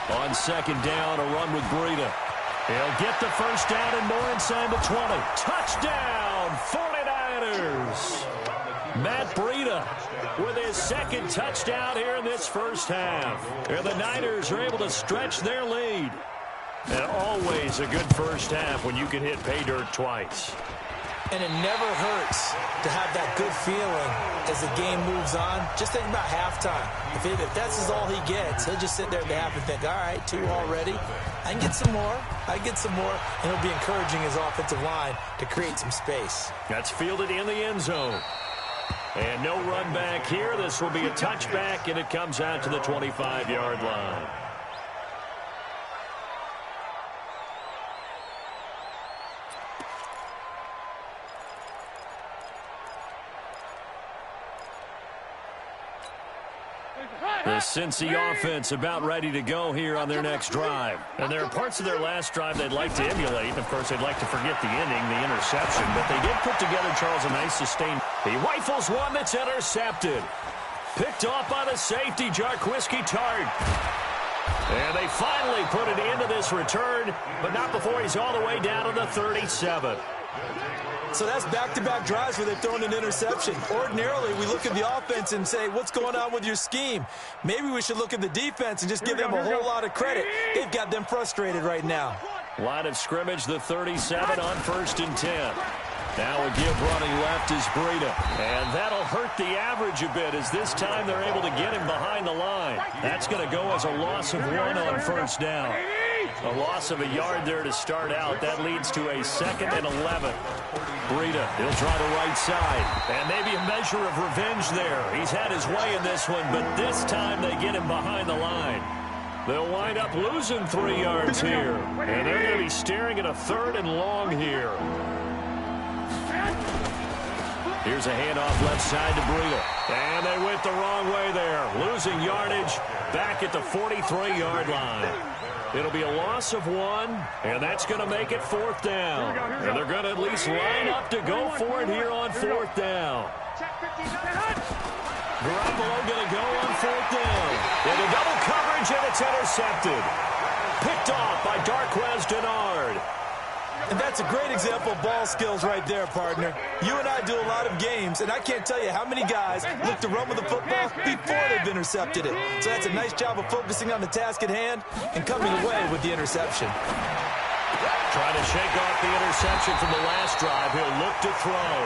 Speaker 1: On 2nd down, a run with Breida. He'll get the 1st down and more inside the 20. Touchdown, 49ers! Matt Breida with his 2nd touchdown here in this 1st half. And the Niners are able to stretch their lead. And always a good 1st half when you can hit pay dirt twice.
Speaker 3: And it never hurts to have that good feeling as the game moves on. Just think about halftime. If that's all he gets, he'll just sit there at the half and think, all right, 2 already. I can get some more. I can get some more. And he'll be encouraging his offensive line to create some space.
Speaker 1: That's fielded in the end zone. And no run back here. This will be a touchback, and it comes out to the 25-yard line. The Cincy offense about ready to go here on their next drive. And there are parts of their last drive they'd like to emulate. And, of course, they'd like to forget the ending, the interception. But they did put together, Charles, a nice sustained. He rifles one that's intercepted. Picked off by the safety, Jarquiski Tart. And they finally put it into this return, but not before he's all the way down to the 37.
Speaker 3: So that's back-to-back drives where they've thrown an interception. Ordinarily, we look at the offense and say, what's going on with your scheme? Maybe we should look at the defense and just give them a whole lot of credit. They've got them frustrated right now.
Speaker 1: Line of scrimmage, the 37 on 1st and 10. Now a give running left is Breida. And that'll hurt the average a bit as this time they're able to get him behind the line. That's going to go as a loss of 1 on 1st down. A loss of a yard there to start out. That leads to a 2nd and 11. Breida, he'll try the right side. And maybe a measure of revenge there. He's had his way in this one, but this time they get him behind the line. They'll wind up losing 3 yards here. And they're going to be staring at a 3rd and long here. Here's a handoff left side to Breida. And they went the wrong way there. Losing yardage back at the 43-yard line. It'll be a loss of 1, and that's going to make it 4th down. And they're going to at least line up to go for it here on 4th down. Garoppolo going to go on 4th down. Into double coverage, and it's intercepted. Picked off by Darquez Dennard.
Speaker 3: And that's a great example of ball skills right there, partner. You and I do a lot of games, and I can't tell you how many guys look to run with the football before they've intercepted it. So that's a nice job of focusing on the task at hand and coming away with the interception.
Speaker 1: Trying to shake off the interception from the last drive. He'll look to throw.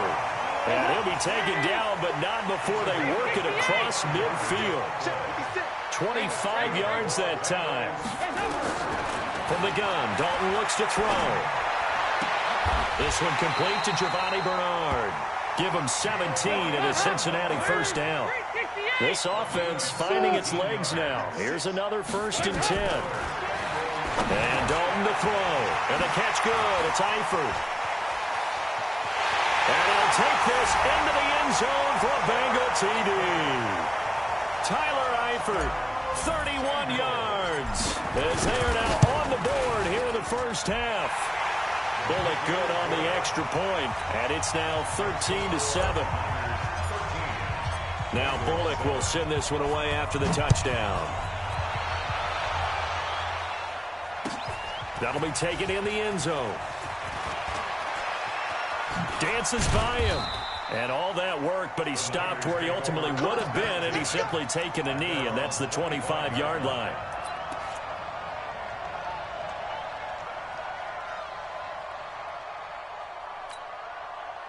Speaker 1: And he'll be taken down, but not before they work it across midfield. 25 yards that time. From the gun, Dalton looks to throw. This one complete to Giovanni Bernard. Give him 17 and a Cincinnati 1st down. This offense finding its legs now. Here's another 1st and 10. And Dalton to throw. And the catch good. It's Eifert. And he'll take this into the end zone for a Bengal TD. Tyler Eifert, 31 yards. As they are now on the board here in the 1st half. Bullock good on the extra point, and it's now 13-7. Now Bullock will send this one away after the touchdown. That'll be taken in the end zone. Dances by him. And all that work, but he stopped where he ultimately would have been, and he's simply taken a knee, and that's the 25-yard line.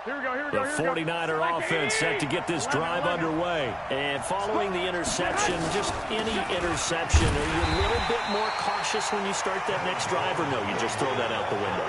Speaker 1: The 49er offense set to get this drive underway. And following the interception, just any interception, are you a little bit more cautious when you start that next drive, or no, you just throw that out the window?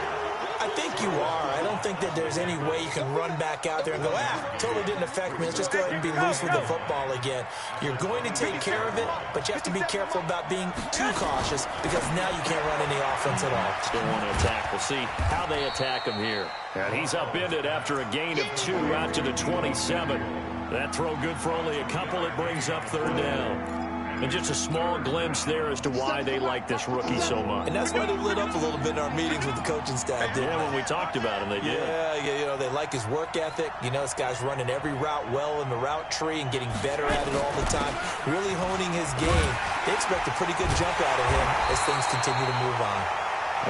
Speaker 3: I think you are. I don't think that there's any way you can run back out there and go, totally didn't affect me. Let's just go ahead and be loose with the football again. You're going to take care of it, but you have to be careful about being too cautious because now you can't run any offense at all.
Speaker 1: Still want to attack. We'll see how they attack him here. And he's upended after a gain of 2 out to the 27. That throw good for only a couple. It brings up 3rd down. And just a small glimpse there as to why they like this rookie so much.
Speaker 3: And that's why they lit up a little bit in our meetings with the coaching staff.
Speaker 1: Yeah, when we talked about him, they did.
Speaker 3: Yeah, you know, they like his work ethic. You know, this guy's running every route well in the route tree and getting better at it all the time, really honing his game. They expect a pretty good jump out of him as things continue to move on.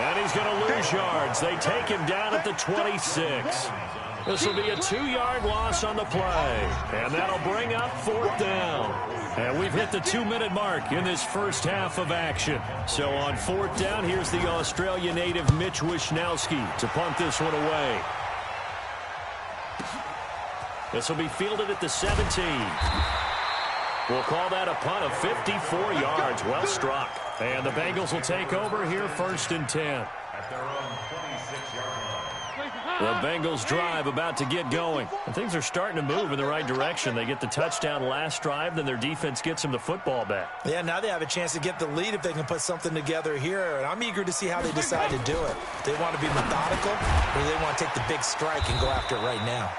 Speaker 1: And he's going to lose yards. They take him down at the 26. This will be a 2-yard loss on the play. And that'll bring up 4th down. And we've hit the 2-minute mark in this first half of action. So on 4th down, here's the Australia native Mitch Wishnowski to punt this one away. This will be fielded at the 17. We'll call that a punt of 54 yards. Well struck. And the Bengals will take over here 1st and 10.
Speaker 2: At their own 26-yard line.
Speaker 1: The Bengals drive about to get going. And things are starting to move in the right direction. They get the touchdown last drive, then their defense gets them the football back.
Speaker 3: Yeah, now they have a chance to get the lead if they can put something together here. And I'm eager to see how they decide to do it. They want to be methodical, or they want to take the big strike and go after it right now.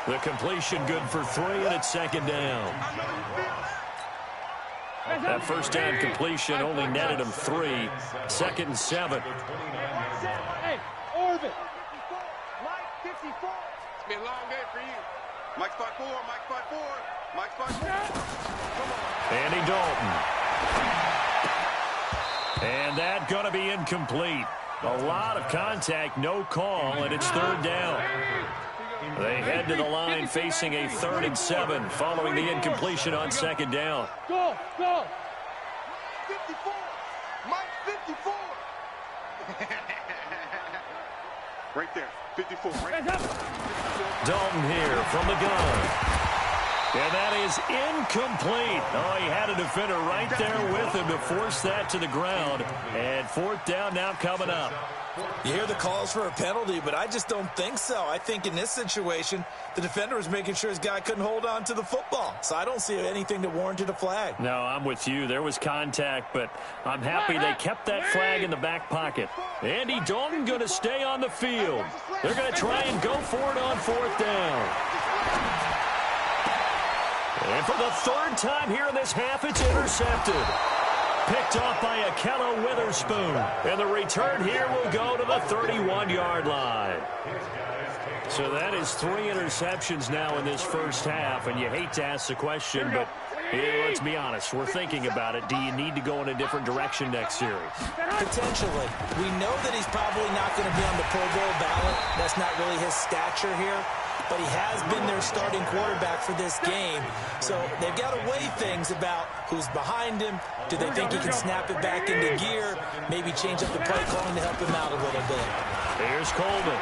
Speaker 1: The completion good for 3, and it's 2nd down. That first down completion only netted him 3. 2nd and 7.
Speaker 4: Hey, Orvin.
Speaker 5: Mike 54. It's been a long day for you. Mike spot 4, Mike spot 4, Mike spot 4. Come on.
Speaker 1: Andy Dalton. And that going to be incomplete. A lot of contact, no call, and it's 3rd down. They head to the line facing a 3rd and 7 following the incompletion on 2nd down.
Speaker 4: Go, go.
Speaker 5: 54. Mike 54. Right there. 54. Right there.
Speaker 1: Dalton here from the gun. And that is incomplete. Oh, he had a defender right there with him to force that to the ground. And 4th down now coming up.
Speaker 3: You hear the calls for a penalty, but I just don't think so. I think in this situation, the defender was making sure his guy couldn't hold on to the football. So I don't see anything that warranted a flag.
Speaker 1: No, I'm with you. There was contact, but I'm happy they kept that flag in the back pocket. Andy Dalton going to stay on the field. They're going to try and go for it on 4th down. And for the 3rd time here in this half, it's intercepted. Picked off by Akello Witherspoon. And the return here will go to the 31-yard line. So that is 3 interceptions now in this first half. And you hate to ask the question, but let's be honest. We're thinking about it. Do you need to go in a different direction next series?
Speaker 3: Potentially. We know that he's probably not going to be on the Pro Bowl ballot. That's not really his stature here. But he has been their starting quarterback for this game. So they've got to weigh things about who's behind him. Do they think he can snap it back into gear? Maybe change up the play calling to help him out a little bit.
Speaker 1: Here's Coleman.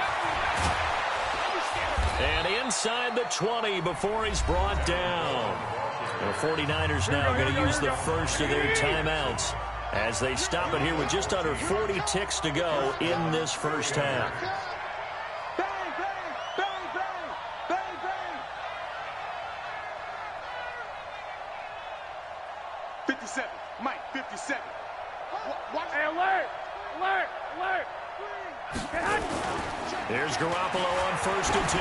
Speaker 1: And inside the 20 before he's brought down. The 49ers now going to use the first of their timeouts as they stop it here with just under 40 ticks to go in this first half.
Speaker 5: Bang, bang, bang, bang, bang, bang. 57. Mike, 57.
Speaker 4: Hey, alert! Alert! Alert!
Speaker 1: Here's Garoppolo on 1st and 10.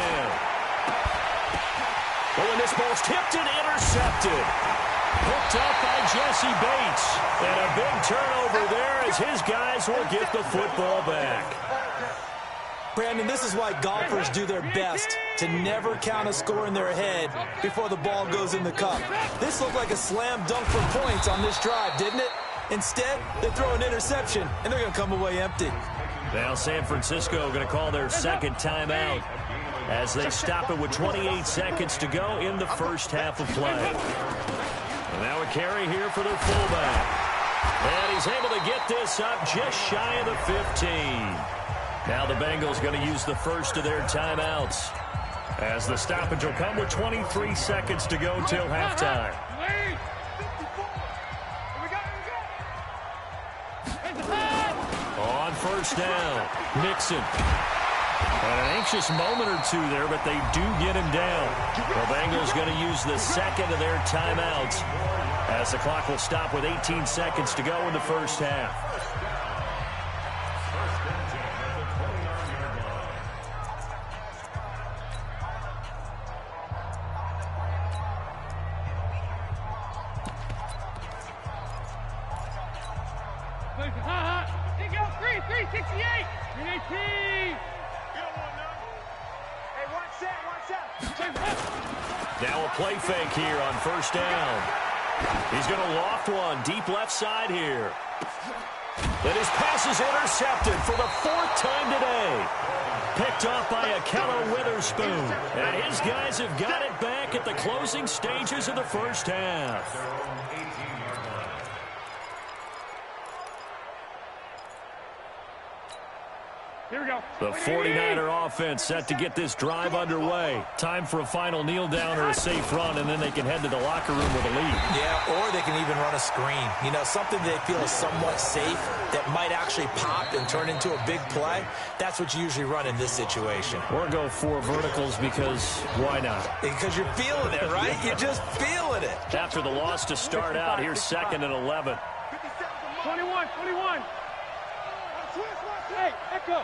Speaker 1: Oh, and this ball's tipped and intercepted. Hooked up by Jesse Bates. And a big turnover there as his guys will get the football back.
Speaker 3: Brandon, this is why golfers do their best to never count a score in their head before the ball goes in the cup. This looked like a slam dunk for points on this drive, didn't it? Instead, they throw an interception, and they're going to come away empty.
Speaker 1: Now San Francisco going to call their 2nd timeout as they stop it with 28 seconds to go in the first half of play. And now a carry here for their fullback. And he's able to get this up just shy of the 15. Now the Bengals going to use the first of their timeouts as the stoppage will come with 23 seconds to go till halftime. On 1st down, Mixon. And an anxious moment or two there, but they do get him down. The Bengals going to use the second of their timeouts as the clock will stop with 18 seconds to go in the first half.
Speaker 4: Here you go, 368, 318.
Speaker 1: Now a play fake here on first down. He's going to loft one deep left side here. And his pass is intercepted for the 4th time today. Picked off by Akello Witherspoon. And his guys have got it back at the closing stages of the first half.
Speaker 4: Here we go.
Speaker 1: The 49er offense set to get this drive underway. Time for a final kneel down or a safe run, and then they can head to the locker room with a lead.
Speaker 3: Yeah, or they can even run a screen. You know, something they feel is somewhat safe that might actually pop and turn into a big play. That's what you usually run in this situation.
Speaker 1: Or go 4 verticals because why not?
Speaker 3: Because you're feeling it, right? You're just feeling it.
Speaker 1: After the loss to start out, here's 2nd and 11.
Speaker 4: 21. Hey, Echo.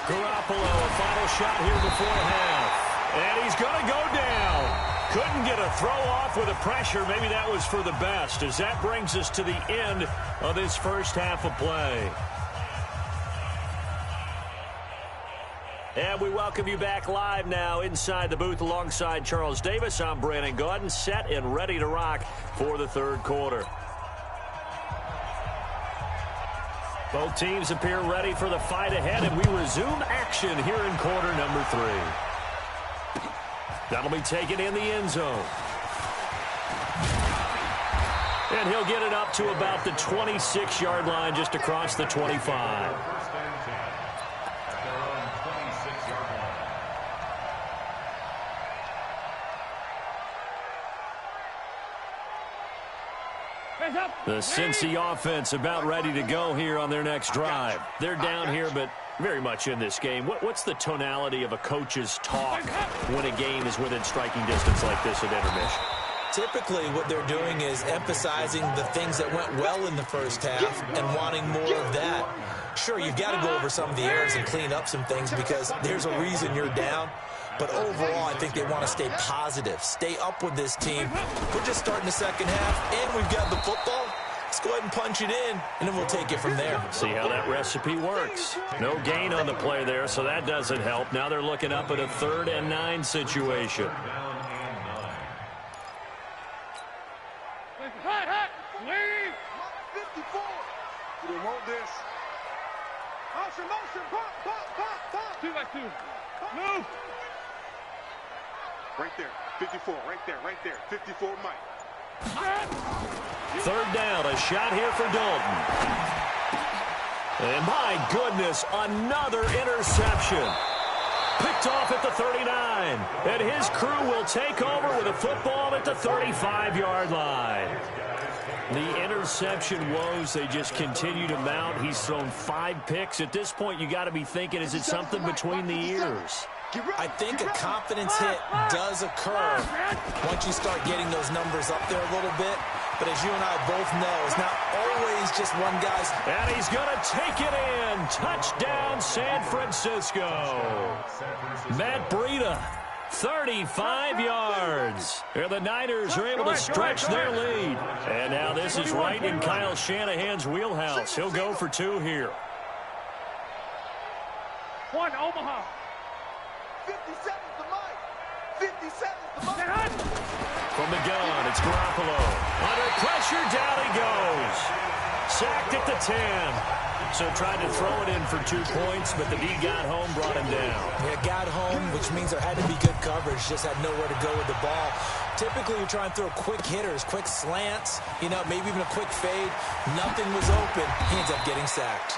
Speaker 1: Garoppolo, a final shot here before half. And he's going to go down. Couldn't get a throw off with the pressure. Maybe that was for the best, as that brings us to the end of this first half of play. And we welcome you back live now inside the booth alongside Charles Davis. I'm Brandon Gaudin, set and ready to rock for the third quarter. Both teams appear ready for the fight ahead, and we resume action here in quarter number 3. That'll be taken in the end zone. And he'll get it up to about the 26-yard line, just across the 25. The Cincy offense about ready to go here on their next drive. They're down here, but very much in this game. What's the tonality of a coach's talk when a game is within striking distance like this at intermission?
Speaker 3: Typically, what they're doing is emphasizing the things that went well in the first half and wanting more of that. Sure, you've got to go over some of the errors and clean up some things because there's a reason you're down. But overall, I think they want to stay positive, stay up with this team. We're just starting the second half, and we've got the football. Let's go ahead and punch it in, and then we'll take it from there.
Speaker 1: See how that recipe works. No gain on the play there, so that doesn't help. Now they're looking up at a 3rd and 9 situation.
Speaker 4: Hot. Leave.
Speaker 5: 54. You don't want this. Motion. Pop.
Speaker 4: 2-by-2. Move.
Speaker 5: Right there. 54. Right there. 54, Mike.
Speaker 1: 3rd down, a shot here for Dalton. And my goodness, another interception. Picked off at the 39. And his crew will take over with a football at the 35-yard line. The interception woes, they just continue to mount. He's thrown 5 picks. At this point, you got to be thinking, is it something between the ears?
Speaker 3: I think a confidence hit does occur once you start getting those numbers up there a little bit. But as you and I both know, it's not always just one guy's.
Speaker 1: And he's going to take it in. Touchdown, San Francisco. Matt Breida, 35 yards. And the Niners are able to stretch their lead. And now this is right in Kyle Shanahan's wheelhouse. He'll go for 2 here.
Speaker 4: 1, Omaha.
Speaker 5: 57 to Mike. 57 to Mike.
Speaker 1: From the gun, it's Garoppolo. Under pressure, down he goes. Sacked at the 10. So tried to throw it in for 2 points, but the D got home, brought him down.
Speaker 3: Yeah, got home, which means there had to be good coverage. Just had nowhere to go with the ball. Typically, you're trying to throw quick hitters, quick slants, maybe even a quick fade. Nothing was open. He ends up getting sacked.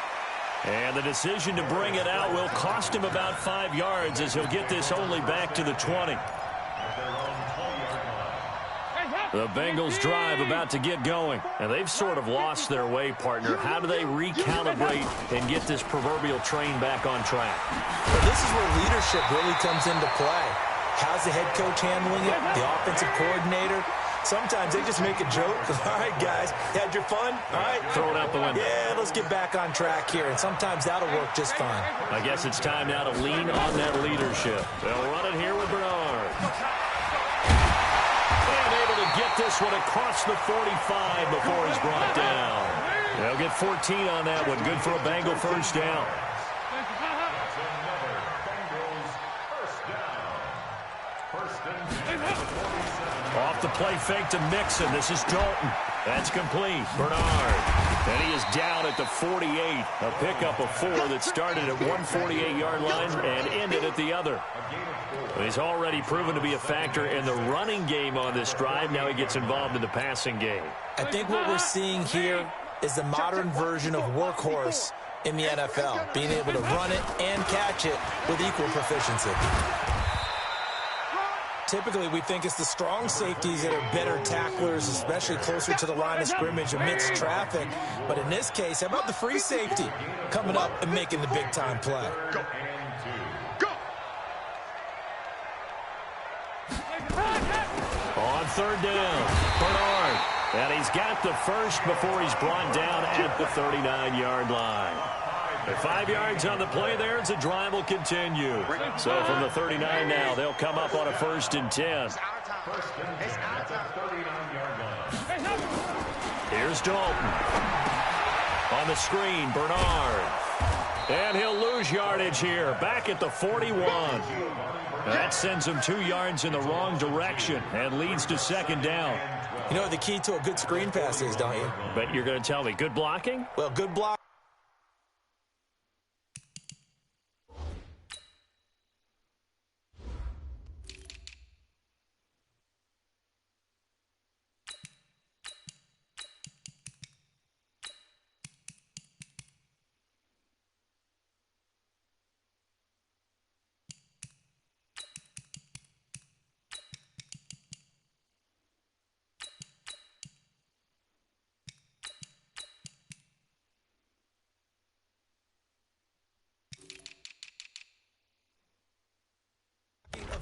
Speaker 1: And the decision to bring it out will cost him about 5 yards as he'll get this only back to the 20. The Bengals drive about to get going. And they've sort of lost their way, partner. How do they recalibrate and get this proverbial train back on track?
Speaker 3: Well, this is where leadership really comes into play. How's the head coach handling it? The offensive coordinator? Sometimes they just make a joke. All right, guys, you had your fun? All right.
Speaker 1: Throw it out the window.
Speaker 3: Yeah, let's get back on track here. And sometimes that'll work just fine.
Speaker 1: I guess it's time now to lean on that leadership. They'll run it here with Bernard. And able to get this one across the 45 before he's brought down. They'll get 14 on that one. Good for a Bengal first down. Off the play fake to Mixon. This is Dalton. That's complete. Bernard. And he is down at the 48. A pickup of 4 that started at 148-yard line and ended at the other. He's already proven to be a factor in the running game on this drive. Now he gets involved in the passing game.
Speaker 3: I think what we're seeing here is the modern version of workhorse in the NFL, being able to run it and catch it with equal proficiency. Typically, we think it's the strong safeties that are better tacklers, especially closer to the line of scrimmage amidst traffic. But in this case, how about the free safety coming up and making the big-time play?
Speaker 5: Go. Go.
Speaker 1: On third down, Bernard. And he's got the first before he's brought down at the 39-yard line. 5 yards on the play there as the drive will continue. So from the 39 now, they'll come up on a 1st and 10. Here's Dalton. On the screen, Bernard. And he'll lose yardage here. Back at the 41. That sends him 2 yards in the wrong direction and leads to 2nd down.
Speaker 3: You know what the key to a good screen pass is, don't you?
Speaker 1: But you're going to tell me, good blocking?
Speaker 3: Well, good block.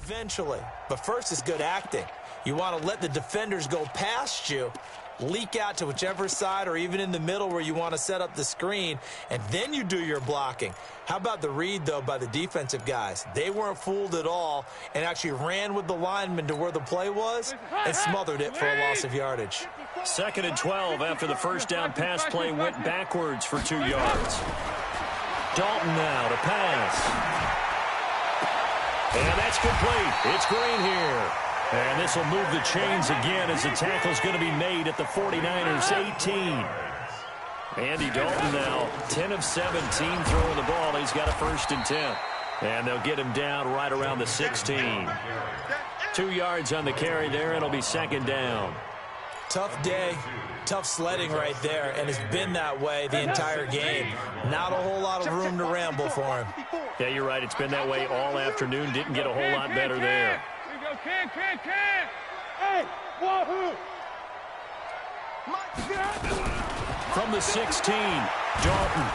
Speaker 3: Eventually, but first is good acting. You want to let the defenders go past you, leak out to whichever side or even in the middle where you want to set up the screen, and then you do your blocking. How about the read, though, by the defensive guys? They weren't fooled at all and actually ran with the lineman to where the play was and smothered it for a loss of yardage.
Speaker 1: 2nd and 12 after the first down pass play went backwards for 2 yards. Dalton now to pass. And that's complete. It's Green here. And this will move the chains again as the tackle's going to be made at the 49ers 18. Andy Dalton now 10 of 17 throwing the ball. He's got a 1st and 10. And they'll get him down right around the 16. 2 yards on the carry there, and it'll be 2nd down.
Speaker 3: Tough day, tough sledding right there, and it's been that way the entire game. Not a whole lot of room to ramble for him.
Speaker 1: Yeah, you're right. It's been that way all afternoon. Didn't get a whole lot better there.
Speaker 4: Hey, wahoo!
Speaker 1: From the 16, Dalton.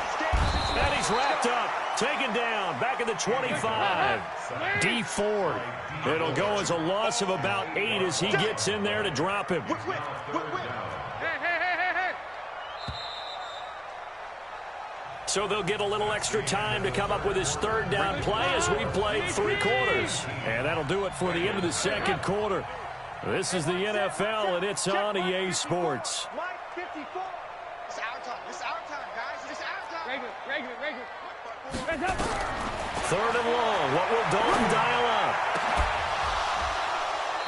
Speaker 1: And he's wrapped up. Taken down. Back at the 25. D Ford. It'll go as a loss of about 8 as he gets in there to drop him. So they'll get a little extra time to come up with his 3rd down play as we played 3 quarters. And that'll do it for the end of the 2nd quarter. This is the NFL, and it's on EA Sports.
Speaker 5: It's our time. It's our time, guys. It's our time.
Speaker 4: Regular.
Speaker 1: 3rd and long. What will Dalton dial up?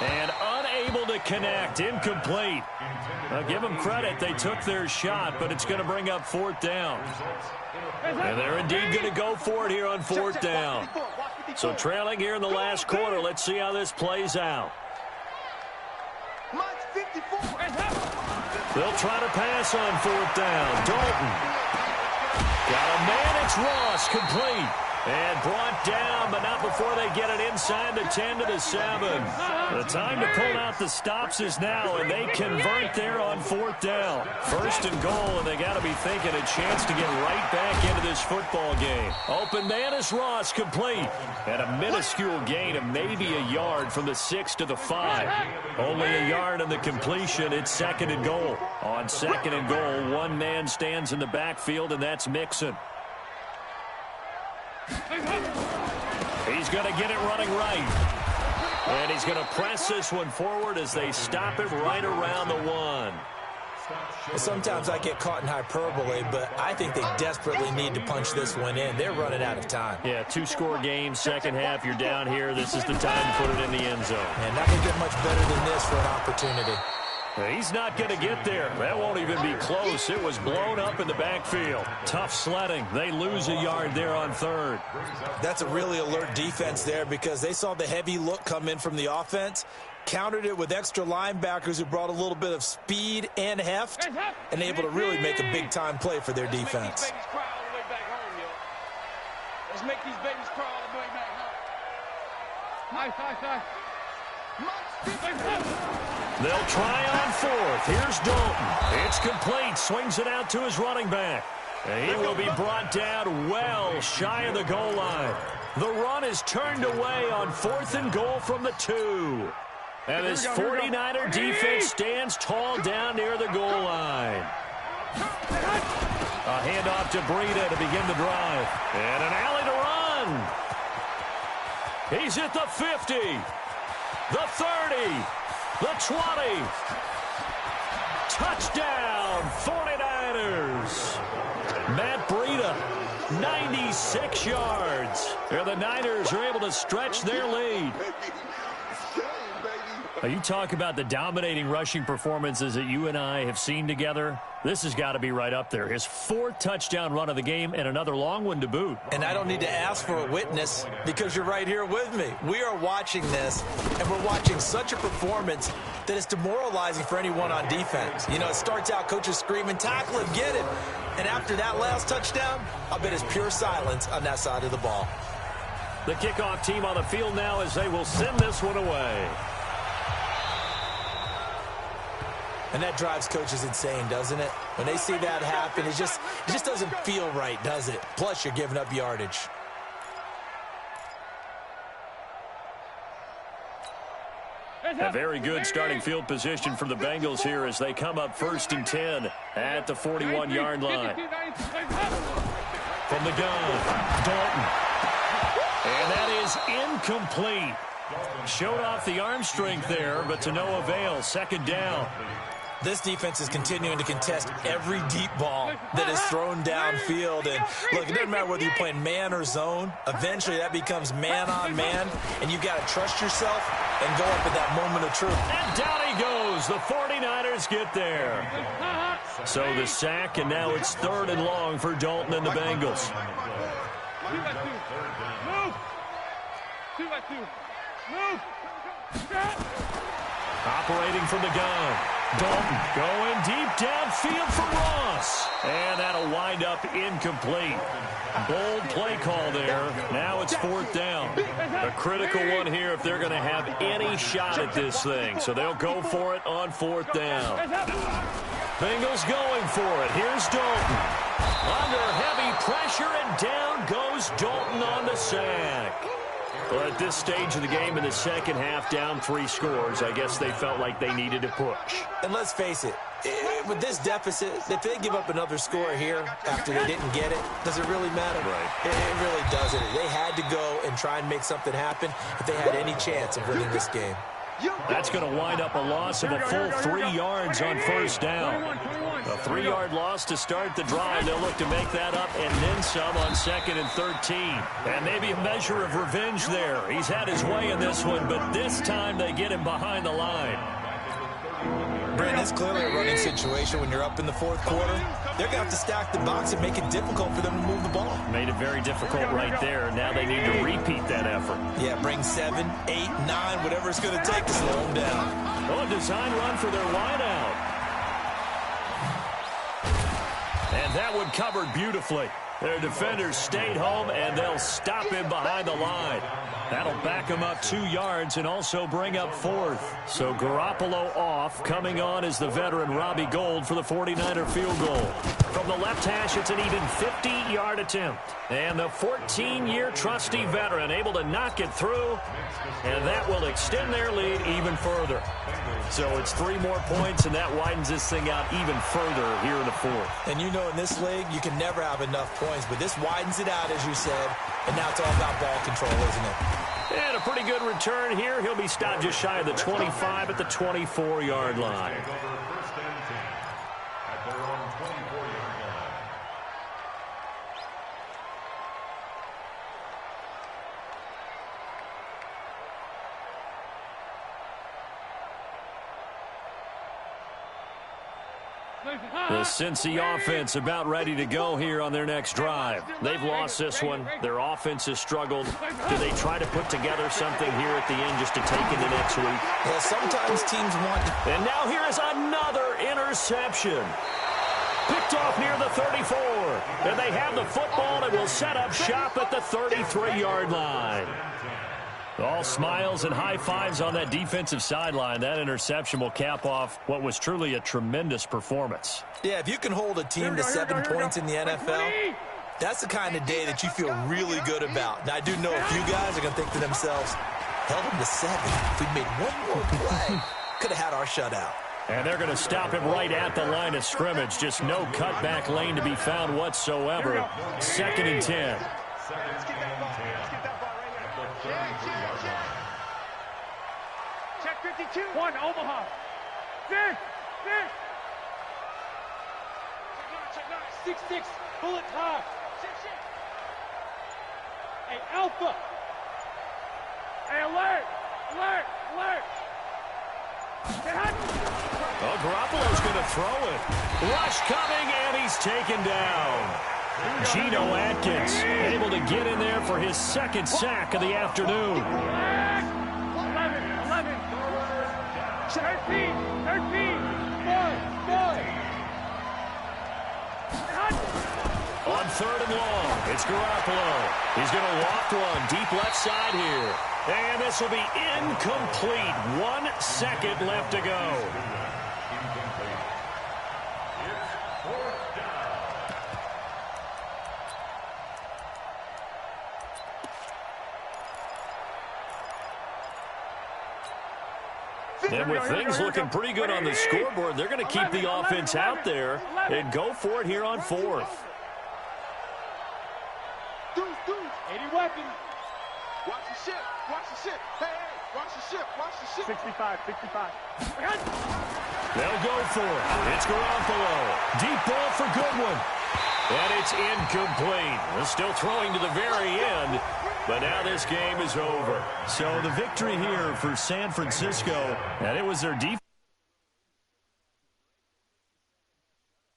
Speaker 1: And unable to connect. Incomplete. Now, give them credit. They took their shot, but it's going to bring up 4th down. And they're indeed going to go for it here on 4th down. So trailing here in the last quarter. Let's see how this plays out. They'll try to pass on 4th down. Dalton. Got a man. It's Ross. Complete. And brought down, but not before they get it inside the 10 to the 7. The time to pull out the stops is now, and they convert there on 4th down. 1st and goal, and they got to be thinking a chance to get right back into this football game. Open man is Ross, complete. And a minuscule gain of maybe a yard from the 6 to the 5. Only a yard on the completion. It's 2nd and goal. On 2nd and goal, one man stands in the backfield, and that's Mixon. He's going to get it running right. And he's going to press this one forward as they stop it right around the 1.
Speaker 3: Sometimes I get caught in hyperbole, but I think they desperately need to punch this one in. They're running out of time.
Speaker 1: Yeah, 2-score game, second half, you're down here. This is the time to put it in the end zone.
Speaker 3: And not going to get much better than this for an opportunity.
Speaker 1: He's not going to get there. That won't even be close. It was blown up in the backfield. Tough sledding. They lose a yard there on 3rd.
Speaker 3: That's a really alert defense there because they saw the heavy look come in from the offense, countered it with extra linebackers who brought a little bit of speed and heft, and able to really make a big-time play for their defense.
Speaker 4: Let's make these babies crawl all the way back home.
Speaker 1: They'll try on 4th. Here's Dalton. It's complete. Swings it out to his running back. And he will be brought down well shy of the goal line. The run is turned away on 4th and goal from the 2. And this 49er defense stands tall down near the goal line. A handoff to Breida to begin the drive. And an alley to run. He's at the 50. The 30. The 20. Touchdown, 49ers. Matt Breida, 96 yards. And the Niners are able to stretch their lead. You talk about the dominating rushing performances that you and I have seen together. This has got to be right up there. His 4th touchdown run of the game and another long one to boot.
Speaker 3: And I don't need to ask for a witness because you're right here with me. We are watching this, and we're watching such a performance that is demoralizing for anyone on defense. You know, it starts out coaches screaming, tackle him, get him. And after that last touchdown, I bet it's pure silence on that side of the ball.
Speaker 1: The kickoff team on the field now as they will send this one away.
Speaker 3: And that drives coaches insane, doesn't it? When they see that happen, it just doesn't feel right, does it? Plus, you're giving up yardage.
Speaker 1: A very good starting field position for the Bengals here as they come up 1st and 10 at the 41-yard line. From the gun, Dalton. And that is incomplete. Showed off the arm strength there, but to no avail. 2nd down.
Speaker 3: This defense is continuing to contest every deep ball that is thrown downfield. And look, it doesn't matter whether you're playing man or zone. Eventually, that becomes man on man, and you've got to trust yourself and go up at that moment of truth.
Speaker 1: And down he goes. The 49ers get there. So the sack, and now it's 3rd and long for Dalton and the Bengals.
Speaker 4: 2-by-2. Move.
Speaker 1: Operating from the gun. Dalton going deep downfield for Ross. And that'll wind up incomplete. Bold play call there. Now it's 4th down. A critical one here if they're going to have any shot at this thing. So they'll go for it on 4th down. Bengals going for it. Here's Dalton. Under heavy pressure, and down goes Dalton on the sack. Well, at this stage of the game in the second half, down 3 scores, I guess they felt like they needed to push.
Speaker 3: And let's face it, with this deficit, if they give up another score here after they didn't get it, does it really matter?
Speaker 1: Right.
Speaker 3: It really doesn't. They had to go and try and make something happen if they had any chance of winning this game.
Speaker 1: That's going to wind up a loss of a full 3 yards on 1st down. A 3-yard loss to start the drive. They'll look to make that up and then some on 2nd and 13. And maybe a measure of revenge there. He's had his way in this one, but this time they get him behind the line.
Speaker 3: Brent, it's clearly a running situation when you're up in the 4th quarter. They're going to have to stack the box and make it difficult for them to move the ball.
Speaker 1: Made it very difficult right there. Now they need to repeat that effort.
Speaker 3: Yeah, bring 7, 8, 9, whatever it's going to take to slow them down.
Speaker 1: Oh, a design run for their wideout. And that one covered beautifully. Their defenders stayed home, and they'll stop him behind the line. That'll back him up 2 yards and also bring up 4th. So Garoppolo off. Coming on is the veteran Robbie Gould for the 49er field goal. From the left hash, it's an even 50-yard attempt. And the 14-year trusty veteran able to knock it through, and that will extend their lead even further. So it's 3 more points, and that widens this thing out even further here in the 4th.
Speaker 3: And you know in this league, you can never have enough points, but this widens it out, as you said, and now it's all about ball control, isn't it?
Speaker 1: And a pretty good return here. He'll be stopped just shy of the 25 at the 24-yard line.
Speaker 2: First and 10 at their own 24-yard line.
Speaker 1: The Cincy offense about ready to go here on their next drive. They've lost this one. Their offense has struggled. Do they try to put together something here at the end just to take into next week?
Speaker 3: Well, sometimes teams want to.
Speaker 1: And now here is another interception. Picked off near the 34. And they have the football and will set up shop at the 33-yard line. All smiles and high fives on that defensive sideline. That interception will cap off what was truly a tremendous performance.
Speaker 3: Yeah, if you can hold a team to 7 points in the NFL, that's the kind of day that you feel really good about. Now, I do know a few guys are going to think to themselves, held them to 7. If we'd made one more play, could have had our shutout.
Speaker 1: And they're going to stop him right at the line of scrimmage. Just no cutback lane to be found whatsoever. 2nd and 10.
Speaker 4: Check 52. 1, Omaha. 6. 6. 6. Bullet top. 6. Hey, Alpha. Hey, alert.
Speaker 1: Oh, Garoppolo's going to throw it. Rush coming, and he's taken down. Geno Atkins able to get in there for his 2nd sack of the afternoon.
Speaker 4: 11. 13. 4.
Speaker 1: On 3rd and long, it's Garoppolo. He's going to loft one deep left side here. And this will be incomplete. 1 second left to go. And with things looking pretty good on the scoreboard, they're going to keep the offense out there and go for it here on 4th.
Speaker 4: 80 weapons.
Speaker 5: Watch the ship. Hey, watch the ship.
Speaker 4: 65.
Speaker 1: They'll go for it. It's Garoppolo. Deep ball for Goodwin. And it's incomplete. They're still throwing to the very end. But now this game is over. So the victory here for San Francisco, and it was their defense.